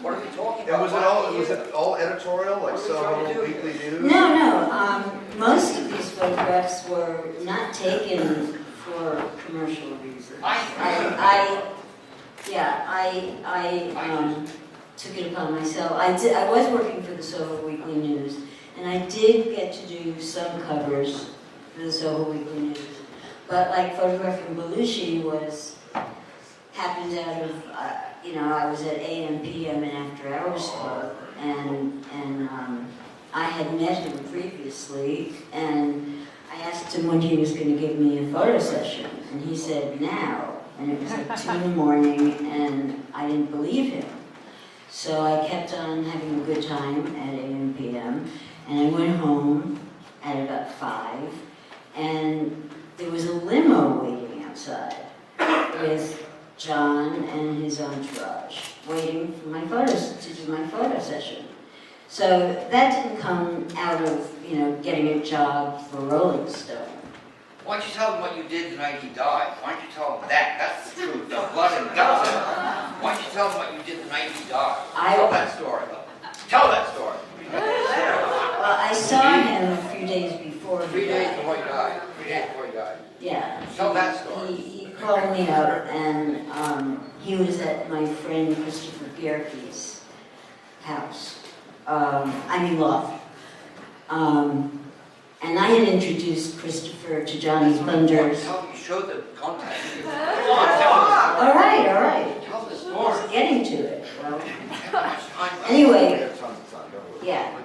What are we talking about? And was it all editorial, like Soho Weekly News? No. Most of these photographs were not taken for commercial reasons. I took it upon myself. I was working for the Soho Weekly News, and I did get to do some covers for the Soho Weekly News. But like photographing Belushi happened out of, I was at AM, PM, and After Hours Club, and I had met him previously, and I asked him when he was going to give me a photo session, and he said now, and it was like 2 in the morning, and I didn't believe him. So I kept on having a good time at AM, PM, and I went home at about 5, and there was a limo waiting outside with John and his entourage, waiting for my photos to do my photo session. So that didn't come out of, getting a job for Rolling Stone. Why don't you tell them what you did the night he died? Why don't you tell them that? That's the truth. The blood and guts of it. Why don't you tell them what you did the night he died? Tell that story. Tell that story. Well, I saw him a few days before. 3 days before he died. 3 days before he died. Yeah. Tell that story. He called me up, and he was at my friend Christopher Gierke's house. Loft. And I had introduced Christopher to Johnny Thunders. You showed the contact. All right. Tell the story. I was getting to it. Well, anyway, yeah.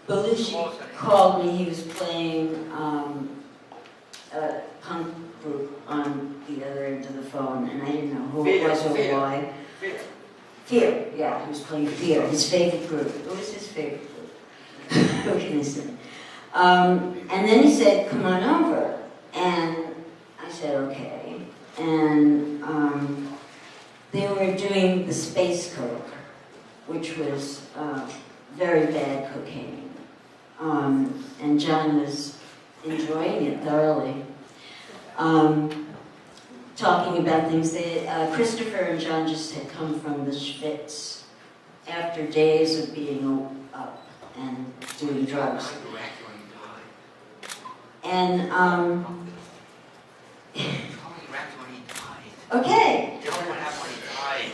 Belushi called me. He was playing a punk group on the other end of the phone, and I didn't know who it was or why. Fear, yeah, he was playing Fear, his favorite group. What was his favorite group? What can I say? And then he said, come on over. And I said, okay. And they were doing the Space Coke, which was very bad cocaine. And John was enjoying it thoroughly. Talking about things that Christopher and John just had come from the Schwitz after days of being up and doing drugs. And okay.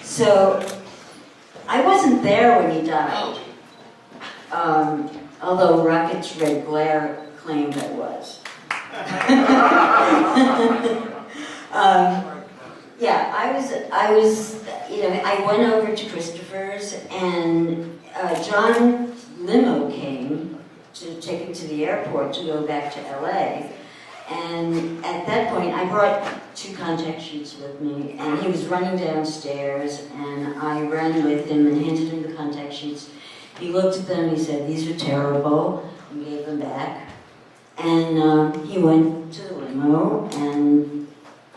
So I wasn't there when he died. Although Rocket's Red Glare claimed I was. Yeah, I was, I went over to Christopher's, and John's limo came to take him to the airport to go back to LA. And at that point, I brought 2 contact sheets with me, and he was running downstairs, and I ran with him and handed him the contact sheets. He looked at them, he said, these are terrible, and gave them back. And he went to the limo and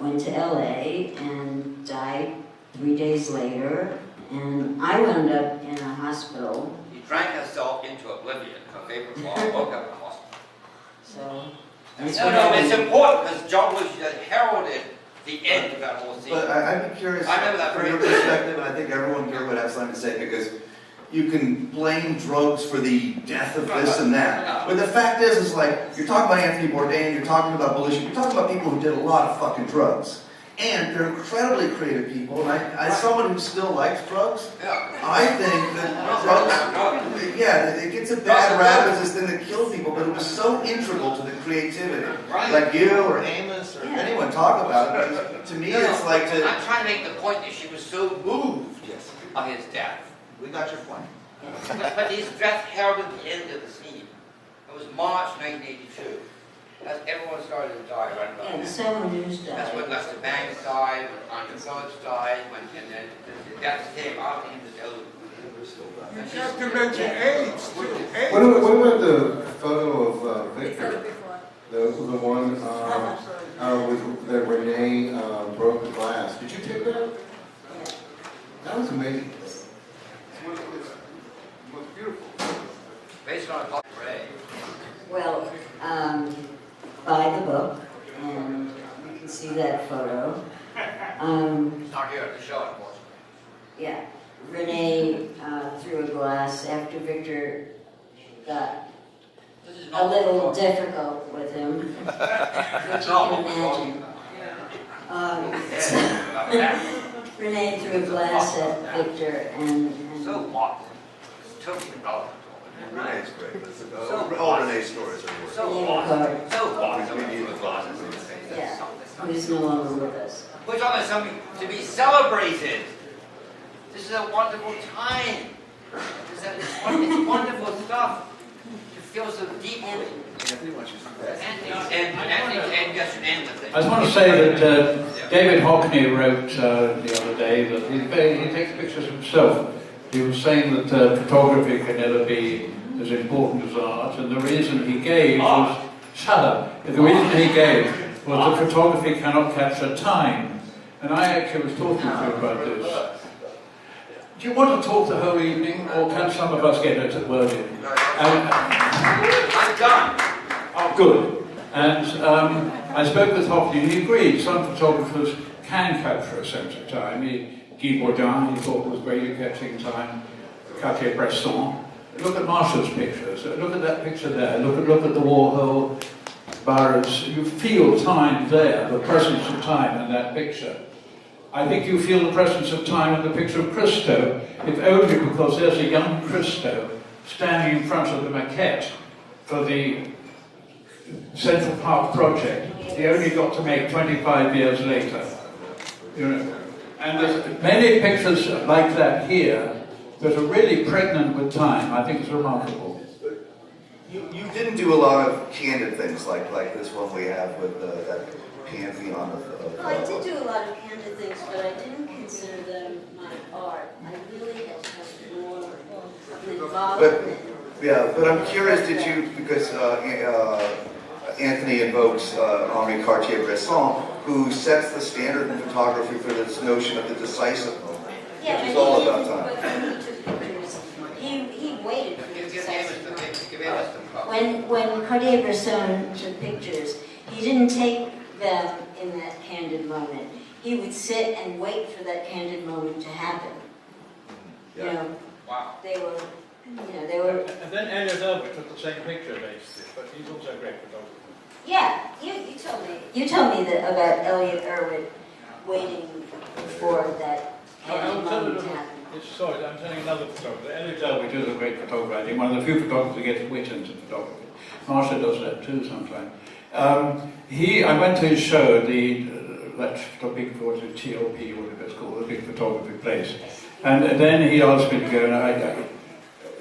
went to LA and died 3 days later. And I wound up in a hospital. He drank herself into oblivion. Her favorite bar. Woke up in the hospital. So, No, it's important because John Bush heralded the end of that whole scene. But I'd be curious I remember that from your perspective, and I think everyone here would have something to say, because you can blame drugs for the death of this and that. But the fact is like, you're talking about Anthony Bourdain, you're talking about Belushi, you're talking about people who did a lot of fucking drugs. And they're incredibly creative people, and as someone who still likes drugs, I think that drugs, yeah, it gets a bad rap as this thing that kills people, but it was so integral to the creativity. Like you or Amos or anyone talk about it, because to me it's like to... I'm trying to make the point that she was so moved of his death. We got your point. But his death heralded the end of the scene. It was March 1982. As everyone started to die right about Yeah, the Summer News died. That's when Lester Bangs died, when Arthur Phillips died, and then the death came after him to tell them. You have to mention AIDS, too. AIDS. What about the photo of Victor? The one with that Renee broke the glass. Did you take that? Yeah. That was amazing. It was beautiful. Based on a Ray. Well, buy the book, and you can see that photo. It's not here at the show, unfortunately. Yeah, Renee threw a glass after Victor got a little difficult with him, which you can imagine. Renee threw a glass at Victor, and So what? Totally irrelevant. Renee's great. All Renee's stories are worth it. So what? We need the closets. yeah, who's no longer with us. We're talking about something to be celebrated. This is a wonderful time. It's wonderful stuff. You feel so deeply. Anthony, why don't you see that? Anthony gets an end of things. I just want to say that David Hockney wrote the other day that he takes pictures himself. He was saying that photography can never be as important as art, and the reason he gave was, shut up, the reason he gave was that photography cannot capture time. And I actually was talking to him about this. Do you want to talk the whole evening, or can some of us get a word in? I'm done. Oh, good. And I spoke with Hockney, and he agreed some photographers can capture a sense of time. Guy Bourdin, he thought was great at capturing time. Cartier-Bresson. Look at Marcia's pictures. Look at that picture there. Look at the Warhol, Barrett's. You feel time there, the presence of time in that picture. I think you feel the presence of time in the picture of Christo, if only because there's a young Christo standing in front of the maquette for the Central Park project. He only got to make 25 years later. You know. And there's many pictures like that here that are really pregnant with time. I think it's remarkable. You didn't do a lot of candid things like this one we have with that pantheon of Well, I did do a lot of candid things, but I didn't consider them my art. I really had to have more involvement. But I'm curious, did you, because Anthony invokes Henri Cartier-Bresson, who sets the standard in photography for this notion of the decisive moment, which is all about time. But when he took pictures, he waited for the decisive moment. When Cartier-Bresson took pictures, he didn't take them in that candid moment. He would sit and wait for that candid moment to happen. Yeah. You know, Wow. they were. They were. And then Elliot Erwitt took the same picture, basically, but he's also a great photographer. Yeah, you told me. You told me that about Elliot Erwitt waiting for that candid moment to happen. Sorry, I'm telling another photographer. Elliot Erwitt is a great photographer. I think one of the few photographers who gets wit into photography. Marcia does that too sometimes. I went to his show, that big TLP, whatever it's called, the big photography place. And then he asked me to go, and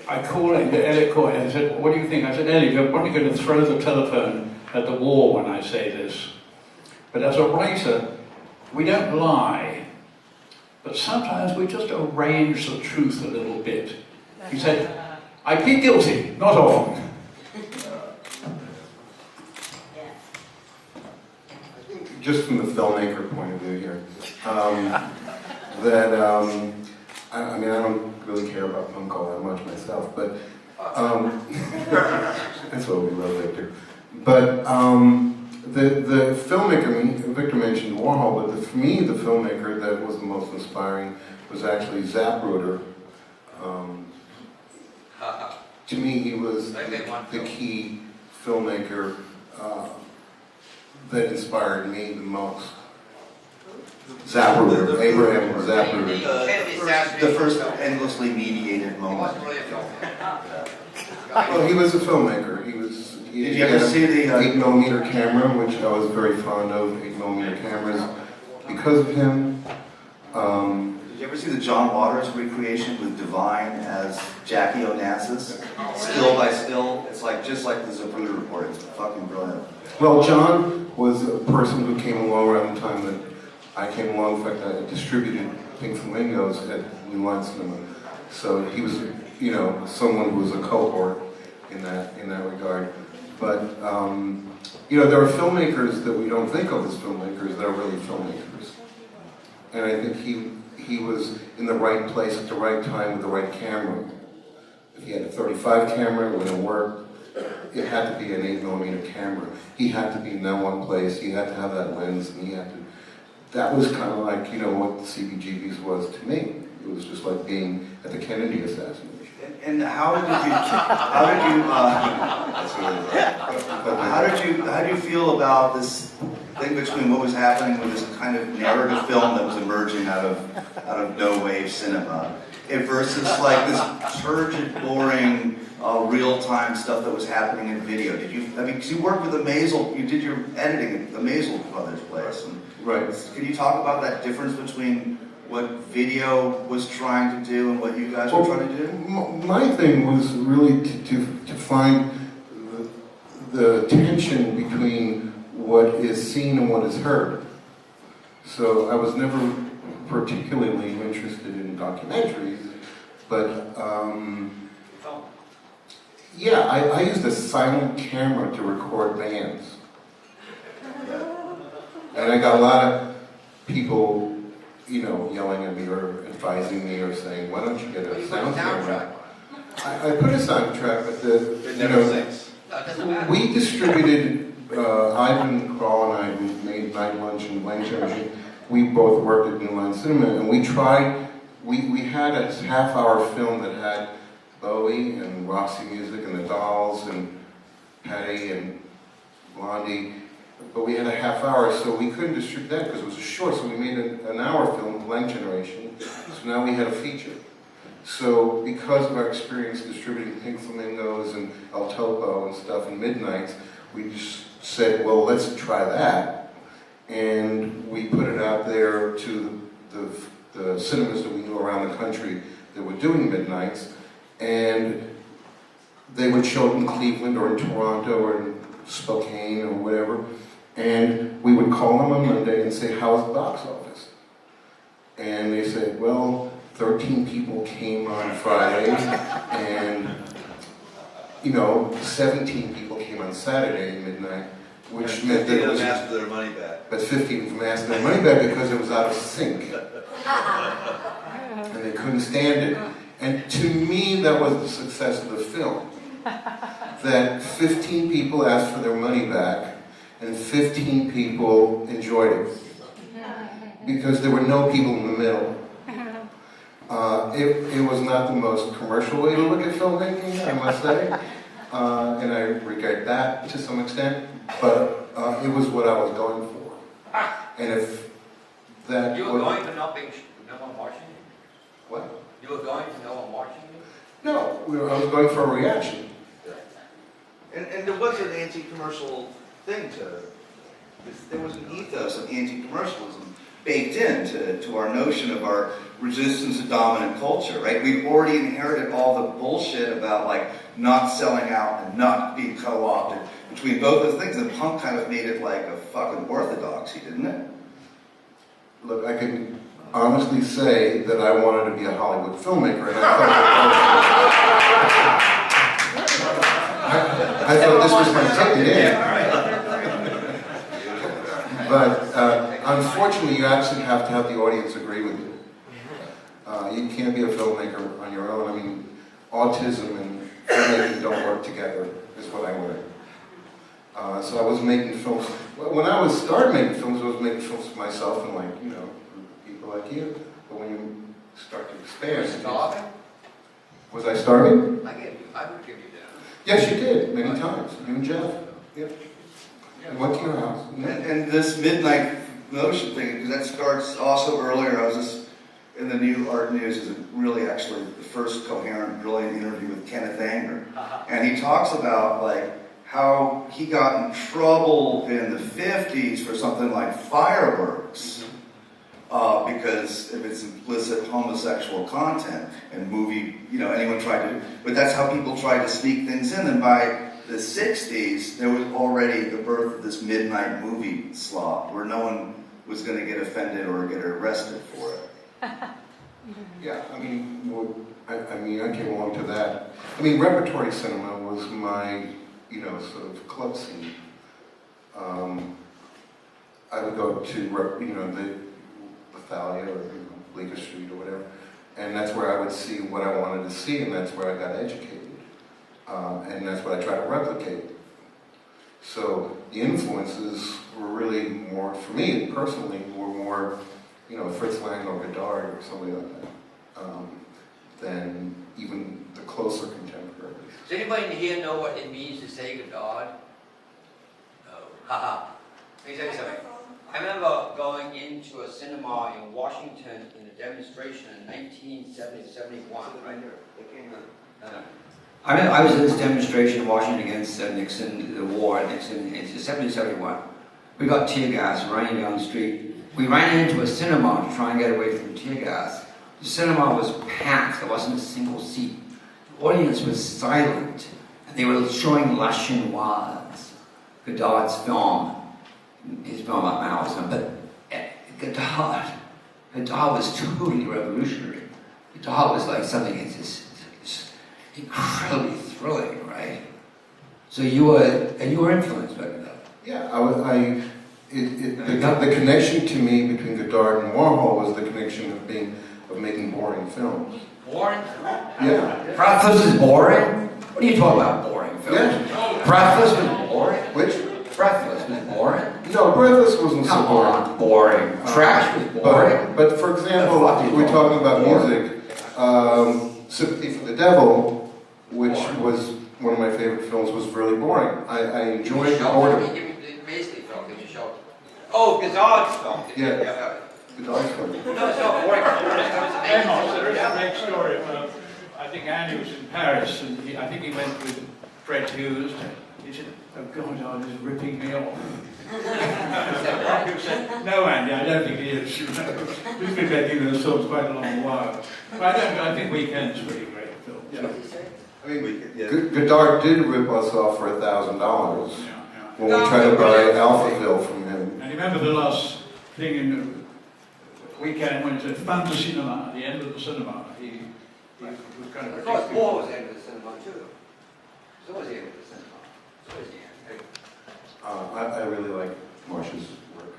I called him, Elliot called, and I said, what do you think? I said, Elliot, you're probably going to throw the telephone at the wall when I say this. But as a writer, we don't lie, but sometimes we just arrange the truth a little bit. He said, I plead guilty, not often. Just from the filmmaker point of view here, I mean, I don't really care about punk all that much myself, but that's what we love Victor. But the filmmaker, I mean, Victor mentioned Warhol, but for me, the filmmaker that was the most inspiring was actually Zapruder. To me, he was the key filmmaker that inspired me the most. Zapruder, Abraham Zapruder. The first endlessly mediated moment. Well, he was a filmmaker. Did you ever see the 8mm camera, which I was very fond of, 8mm cameras, because of him. Did you ever see the John Waters recreation with Divine as Jackie Onassis? Still by still, it's like just like the Zapruder report. It's fucking brilliant. Well, John was a person who came along around the time that I came along. In fact, I distributed Pink Flamingos at New Line Cinema. So he was, you know, someone who was a cohort in that regard. But you know, there are filmmakers that we don't think of as filmmakers that are really filmmakers. And I think he was in the right place at the right time with the right camera. If he had a 35 camera, it wouldn't work. It had to be an 8mm camera. He had to be in that one place. He had to have that lens, and he had to. That was kind of like, you know, what the CBGB's was to me. It was just like being at the Kennedy assassination. And how did you feel about this thing between what was happening with this kind of narrative film that was emerging out of no wave cinema, versus like this turgid, boring, real-time stuff that was happening in video? Because you worked with the Maisel, you did your editing at the Maisel Brothers place. And right. Can you talk about that difference between what video was trying to do and what you guys were trying to do? My thing was really to find the tension between what is seen and what is heard. So I was never particularly interested in documentaries, but yeah, I used a silent camera to record bands. And I got a lot of people, you know, yelling at me or advising me or saying, why don't you get a sound camera? I put a soundtrack, but it never sings. No, it doesn't matter. We distributed, Ivan, Carl, and I made Night Lunch and Blank Machine. We both worked at New Line Cinema, and we tried, we had a half-hour film that had Bowie and Roxy Music and the Dolls and Patty and Blondie. But we had a half hour, so we couldn't distribute that because it was short, so we made an hour film, Blank Generation, so now we had a feature. So because of our experience distributing Pink Flamingos and El Topo and stuff and Midnights, we just said, well, let's try that. And we put it out there to the cinemas that we knew around the country that were doing Midnights, and they would show it in Cleveland or in Toronto or in Spokane or whatever. And we would call them on Monday and say, how's the box office? And they said, well, 13 people came on Friday, and, you know, 17 people came on Saturday at midnight, which meant that it was... 15 of them asked for their money back. But 15 of them asked their money back because it was out of sync. And they couldn't stand it. And to me, that was the success of the film. That 15 people asked for their money back, and 15 people enjoyed it. Because there were no people in the middle. It was not the most commercial way to look at filmmaking, I must say. And I regret that to some extent. But it was what I was going for. And if that... You were going to not being, no one watching you? What? You were going to no one watching you? No, I was going for a reaction. And there was an anti-commercial thing there was an ethos of anti-commercialism baked into our notion of our resistance to dominant culture, right? We've already inherited all the bullshit about like not selling out and not being co-opted between both those things, and punk kind of made it like a fucking orthodoxy, didn't it? Look, I can honestly say that I wanted to be a Hollywood filmmaker, and I thought this was my ticket in. But unfortunately, you actually have to have the audience agree with you. You can't be a filmmaker on your own. I mean, autism and filmmaking don't work together, is what I learned. So I was making films. When I started making films, I was making films for myself and like, you know, people like you. But when you start to expand, Starving? was I starving? I would give you that. Yes, you did many times. You and Jeff. Yep. And went to your house. And this midnight notion thing, because that starts also earlier. I was just in the New Art News, is really actually the first coherent, brilliant interview with Kenneth Anger, and he talks about like how he got in trouble in the 50s for something like fireworks because of its implicit homosexual content and movie. You know, anyone tried to, but that's how people tried to sneak things in. And by the 60s, there was already the birth of this midnight movie slot where no one was going to get offended or get arrested for it. Yeah, I mean, I came along to that. I mean, repertory cinema was my, you know, sort of club scene. I would go to, you know, the Thalia or, you know, Bleecker Street or whatever, and that's where I would see what I wanted to see, and that's where I got educated. And that's what I try to replicate. So the influences were really more, for me personally, were more, you know, Fritz Lang or Godard or somebody like that, than even the closer contemporaries. Does anybody here know what it means to say Godard? No. Haha. Let me tell you something. I remember going into a cinema in Washington in a demonstration in 1970-71. Right here. They came in. I was in this demonstration in Washington against Nixon, the war at Nixon, it's 70-71. We got tear gas running down the street. We ran into a cinema to try and get away from tear gas. The cinema was packed, there wasn't a single seat. The audience was silent, and they were showing La Chinoise, Godard's film, his film about Maoism, but Godard was totally revolutionary. Godard was like something, it's just incredibly thrilling, right? So you were influenced by Godard. Yeah, the connection to me between Godard and Warhol was the connection of making boring films. Boring? Yeah. Breathless is boring? What are you talking about, boring films? Yeah. Breathless was boring? Which? Breathless was boring? No, Breathless wasn't so boring. Come on, boring. Trash was boring? But for example, we're talking about music. Sympathy for the Devil, which was one of my favorite films, was really boring. I enjoyed the boredom. Basically, film, give me a show. Oh, Godard's film. Yeah. Godard's film. No, it's not boring. Amos, there is a great story. I think Andy was in Paris, and I think he went with Fred Hughes. He said, "Oh God, Art is ripping me off." He said, "No, Andy, I don't think he is. We've been making those films quite a long while. But I think Weekend's a really great film. Yeah. I mean, Godard did rip us off for $1,000 when we tried to buy Alphaville from him. And remember the last thing in the Weekend when it said "Fun to Cinema" at the end of the cinema. He was kind of I thought Paul was the end of the cinema too. So was the end of the cinema. So was the end. I really like Marcia's work.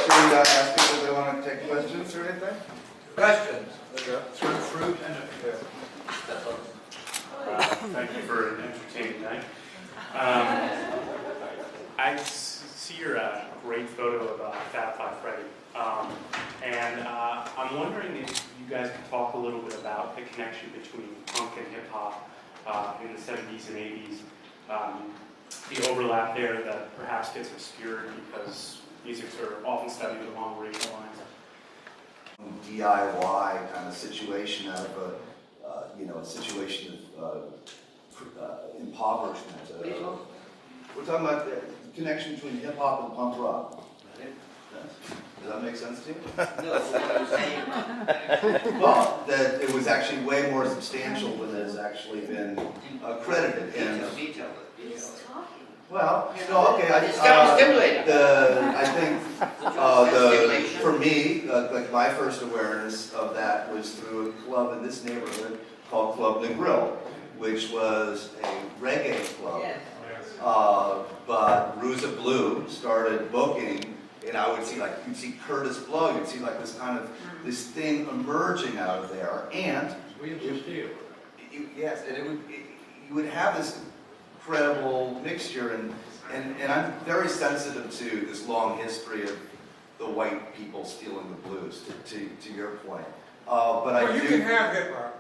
Should we ask people if they want to take questions or anything? Questions? Fruit and Thank you for an entertaining night. I see your great photo of Fat Five Freddy, and I'm wondering if you guys could talk a little bit about the connection between punk and hip hop in the 70s and 80s. The overlap there that perhaps gets obscured because musics are often studied along racial lines. DIY kind of situation out of a a situation of impoverishment. We're talking about the connection between hip hop and punk rock. Does that make sense to you? No, what I'm saying. Well, that it was actually way more substantial than has actually been credited. Detail. Well, no, okay. It's got to be stimulated. I think for me, like my first awareness of that was through a club in this neighborhood called Club the Grill, which was a reggae club. Yes. But Ruza Blue started booking and I would see like, you'd see Curtis Blow, you'd see like this kind of, this thing emerging out of there, and yes, and you would have this incredible mixture, and I'm very sensitive to this long history of the white people stealing the blues, to your point. But I you can have hip hop.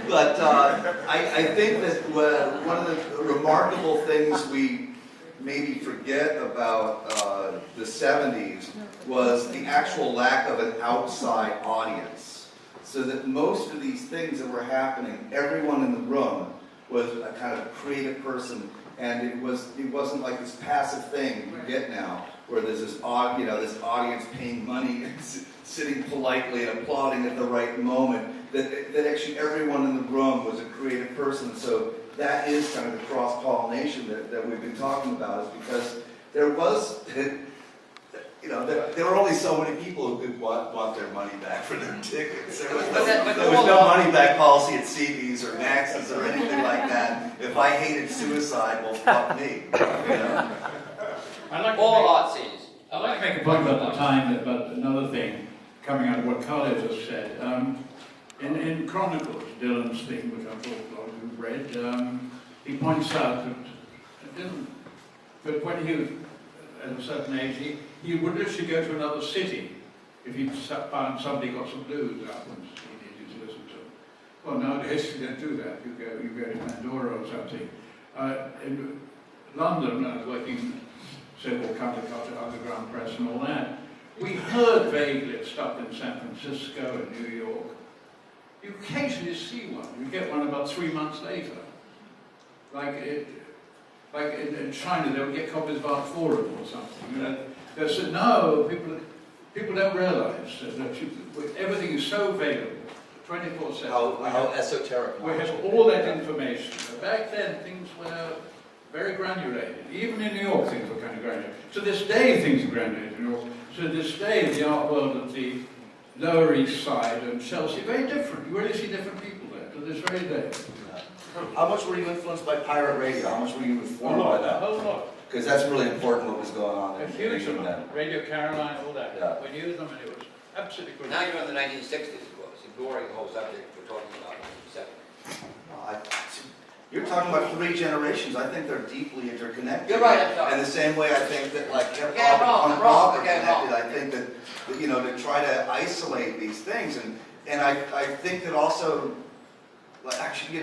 But I think that one of the remarkable things we maybe forget about the 70s was the actual lack of an outside audience. So that most of these things that were happening, everyone in the room was a kind of creative person, and it wasn't like this passive thing you get now, where there's this this audience paying money and sitting politely and applauding at the right moment. That actually everyone in the room was a creative person. So that is kind of the cross-pollination that we've been talking about, is because there was, there were only so many people who could want their money back for their tickets. There was no money back policy at CB's or Max's or anything like that. If I hated suicide, well, fuck me. I'd like to make a point about the time, about another thing coming out of what Carlo just said. In Chronicles, Dylan's thing, which I'm sure a lot of you have read, he points out that when he was at a certain age, he would literally go to another city if he found somebody got some blues albums he needed to listen to. Well, nowadays you don't do that. You go to Pandora or something. In London, I was working several counterculture, underground press and all that. We heard vaguely of stuff in San Francisco and New York. You occasionally see one. You get one about 3 months later. Like in China, they would get copies of Art Forum or something. They said, no, people don't realize that everything is so available, 24/7. How esoteric. We have all that information. But back then, things were very granulated. Even in New York, things were kind of granulated. To this day, things are granulated in New York. To this day, the art world of the Lower East Side and Chelsea, very different. You really see different people there to this very day. How much were you influenced by pirate radio? How much were you informed by that? A whole lot. Because that's really important what was going on. A huge amount. Radio Caroline, all that. Yeah. We used them and it was absolutely good. Now you're in the 1960s, of course, ignoring the whole subject we're talking about in 1970. You're talking about 3 generations. I think they're deeply interconnected. You're right, I'm sorry. And the same way I think that like hip Yeah, hop and punk rock are Again, wrong. connected. I think that to try to isolate these things, and I think that also, actually,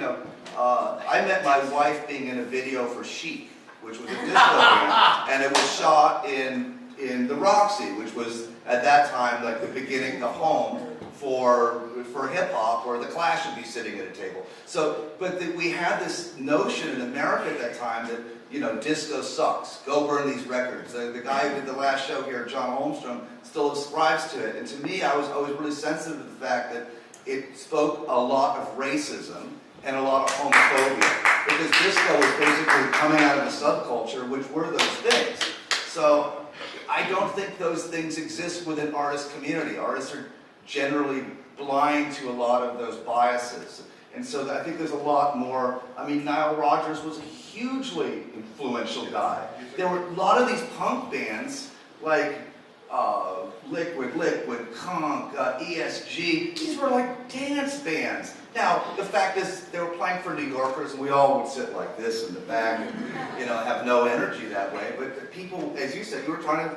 I met my wife being in a video for Chic, which was a disco band, and it was shot in the Roxy, which was at that time like the beginning, the home for hip hop, where the Clash would be sitting at a table. So, but we had this notion in America at that time that disco sucks. Go burn these records. The guy who did the last show here, John Holmstrom, still subscribes to it. And to me, I was always really sensitive to the fact that it spoke a lot of racism and a lot of homophobia, because disco was basically coming out of a subculture, which were those things. So I don't think those things exist within artist community. Artists are generally blind to a lot of those biases. And so I think there's a lot more. I mean, Nile Rodgers was a hugely influential guy. There were a lot of these punk bands, like Liquid, Conk, ESG. These were like dance bands. Now, the fact is, they were playing for New Yorkers, and we all would sit like this in the back and, have no energy that way. But people, as you said, you were trying to,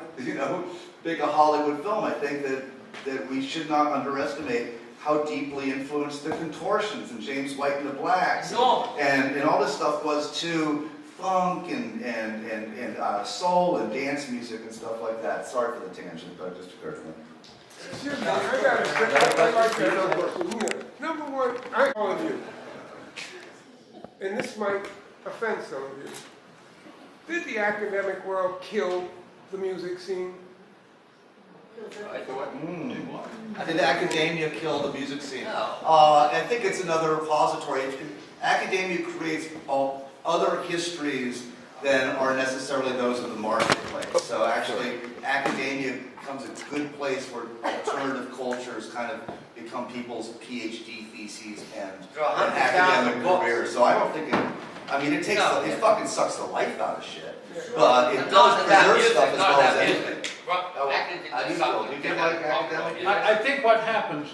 make a Hollywood film. I think that we should not underestimate how deeply influenced the Contortions and James White and the Blacks and all this stuff was to funk and soul and dance music and stuff like that. Sorry for the tangent, but it just occurred to me. Number one, all of you, and this might offend some of you, did the academic world kill the music scene? I think academia killed the music scene. I think it's another repository. Academia creates other histories than are necessarily those of the marketplace. So actually, academia becomes a good place where alternative cultures kind of become people's PhD theses and academic careers. So I don't think I mean, it fucking sucks the life out of shit. But it does preserve stuff as well as anything. I think what happens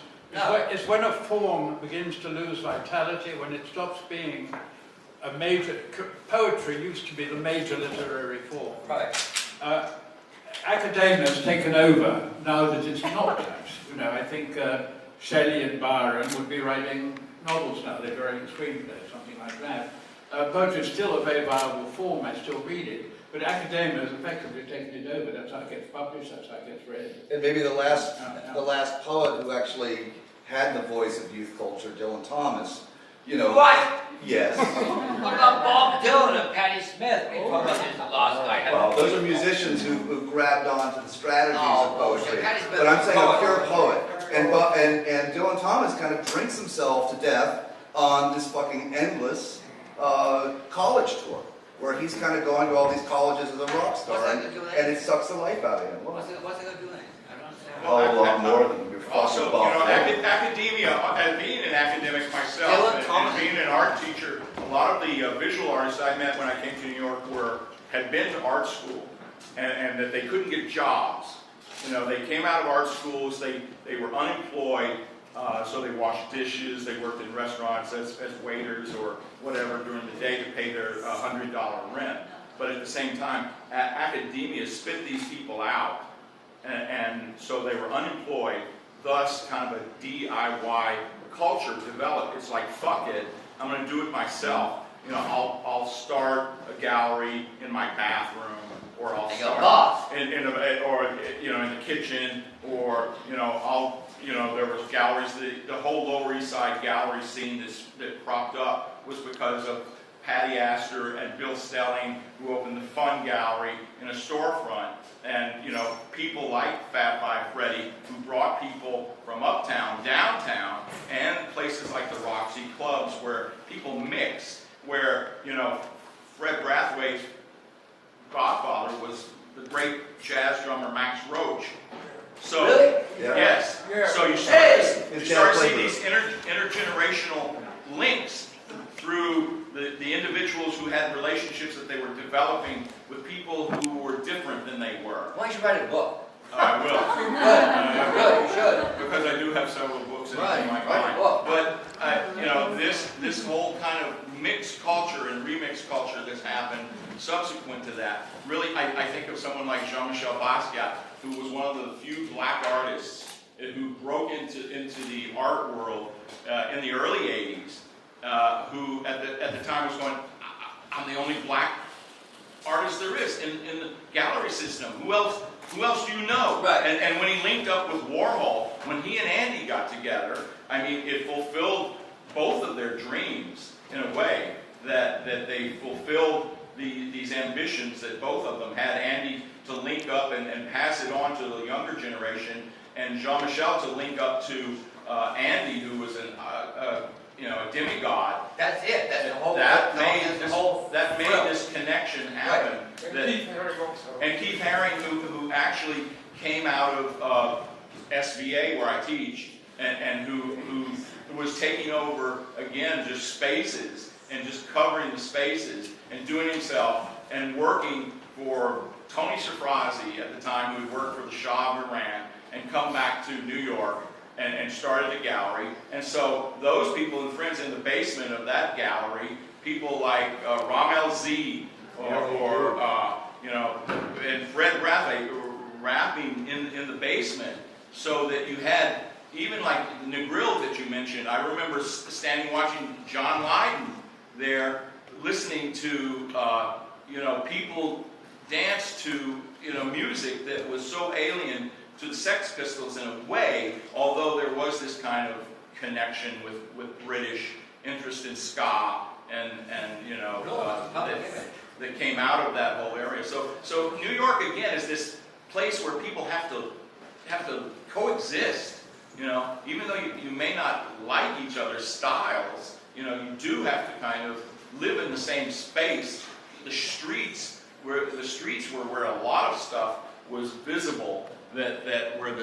is when a form begins to lose vitality, when it stops being a major, poetry used to be the major literary form. Right. Academia has taken over now that it's not that. You know, I think Shelley and Byron would be writing novels now, they're writing screenplays, something like that. Poetry is still a very viable form, I still read it. But academia has effectively taken it over. That's how it gets published, that's how it gets read. And maybe the last poet who actually had the voice of youth culture, Dylan Thomas, you know. What? Yes. What about Bob Dylan and Patti Smith? We talked about this last night. Well, those are musicians who grabbed onto the strategies of poetry. But I'm saying a pure poet. And Dylan Thomas kind of drinks himself to death on this fucking endless college tour, where he's kind of going to all these colleges as a rock star, and it sucks the life out of him. What's it going to do then? I don't understand. A whole lot more than your Also, fucking you know, academia, and being an academic myself, and being an art teacher, a lot of the visual artists I met when I came to New York had been to art school, and that they couldn't get jobs. You know, they came out of art schools, they were unemployed, so they washed dishes, they worked in restaurants as waiters or whatever during the day to pay their $100 rent. But at the same time, academia spit these people out, and so they were unemployed, thus kind of a DIY culture developed. It's like, fuck it, I'm going to do it myself. You know, I'll start a gallery in my bathroom, or I'll start in the kitchen, or there was galleries. The whole Lower East Side gallery scene that propped up was because of Patty Astor and Bill Stelling, who opened the Fun Gallery in a storefront, and people like Fat Five Freddy, who brought people from uptown, downtown, and places like the Roxy clubs where people mixed. Where Fred Brathwaite's godfather was the great jazz drummer Max Roach. So really? Yes. Yeah. So you start seeing these intergenerational links through the individuals who had relationships that they were developing with people who were different than they were. Why don't you write a book? I will. Good, you should. Because I do have several books in my mind. But this whole kind of mixed culture and remixed culture that's happened subsequent to that, really, I think of someone like Jean-Michel Basquiat, who was one of the few black artists who broke into the art world in the early 80s, who at the time was going, I'm the only black artist there is in the gallery system. Who else do you know? Right. And when he linked up with Warhol, when he and Andy got together, I mean, it fulfilled both of their dreams in a way that they fulfilled these ambitions that both of them had. Andy to link up and pass it on to the younger generation, and Jean-Michel to link up to Andy, who was a demigod. That's it. That's the whole. That made this connection happen. Right. And Keith Haring, who actually came out of SVA, where I teach, and who was taking over again just spaces and just covering the spaces and doing himself and working for Tony Sofrazi at the time, who had worked for the Shah of Iran, and come back to New York and started a gallery. And so those people and friends in the basement of that gallery, people like Ramel Z and Fred Brathwaite rapping in the basement, so that you had even like the Negril that you mentioned. I remember standing watching John Lydon there, listening to people dance to music that was so alien to the Sex Pistols in a way, although there was this kind of connection with British interest in ska and that came out of that whole area. So New York again is this place where people have to coexist. Even though you may not like each other's styles, you do have to kind of live in the same space. The streets were where a lot of stuff was visible, that where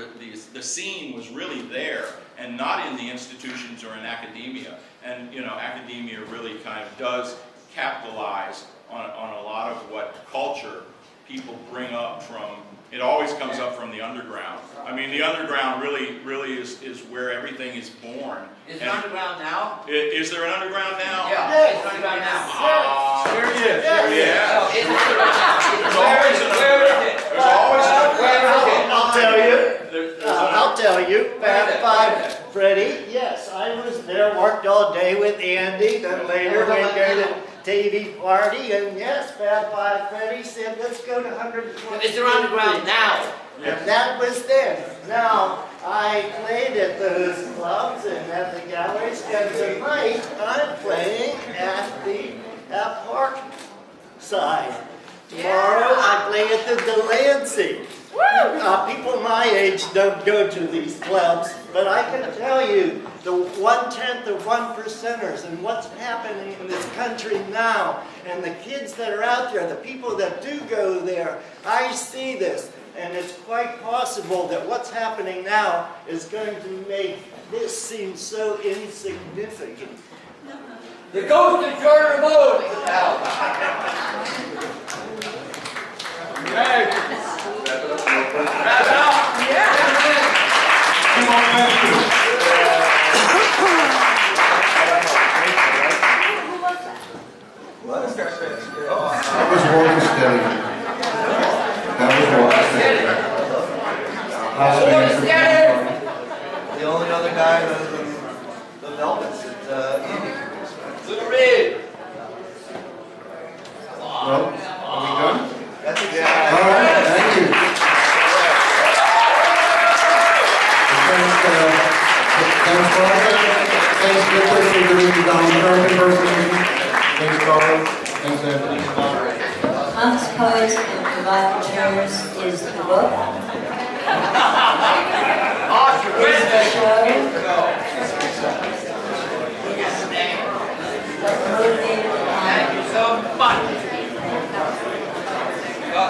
the scene was really there, and not in the institutions or in academia. And academia really kind of does capitalize on a lot of what culture people bring up from. It always comes up from the underground. I mean, the underground really is where everything is born. Is it underground now? Is there an underground now? Yeah, it's underground now. There he is. Yeah. So, is it underground now? There's always an underground. There's always an underground. I'll tell you. There's I'll tell you. Fab Five Freddy, yes, I was there, worked all day with Andy, then later went there to TV party, and yes, Fab Five Freddy said, let's go to 120. Is there underground now? And that was then. Now, I played at those clubs and at the galleries, and tonight I'm playing at the Park side. Tomorrow I play at the Delancey. People my age don't go to these clubs, but I can tell you the 1/10 of 1%ers and what's happening in this country now, and the kids that are out there, the people that do go there, I see this, and it's quite possible that what's happening now is going to make this seem so insignificant. The ghost of Jordan Road. What is that? That was Walter Steding. That was Walter Steding. The only other guy other than the Velvets is Andy. Little Red. Well, are we done? That's All exactly. right, thank you. Thanks, Barbara. Thanks, Victor, for doing the Don American impersonation. Thanks, Barbara. Thanks, Anthony. Amos Poe's and Provocateurs is the book. Is the show. The movie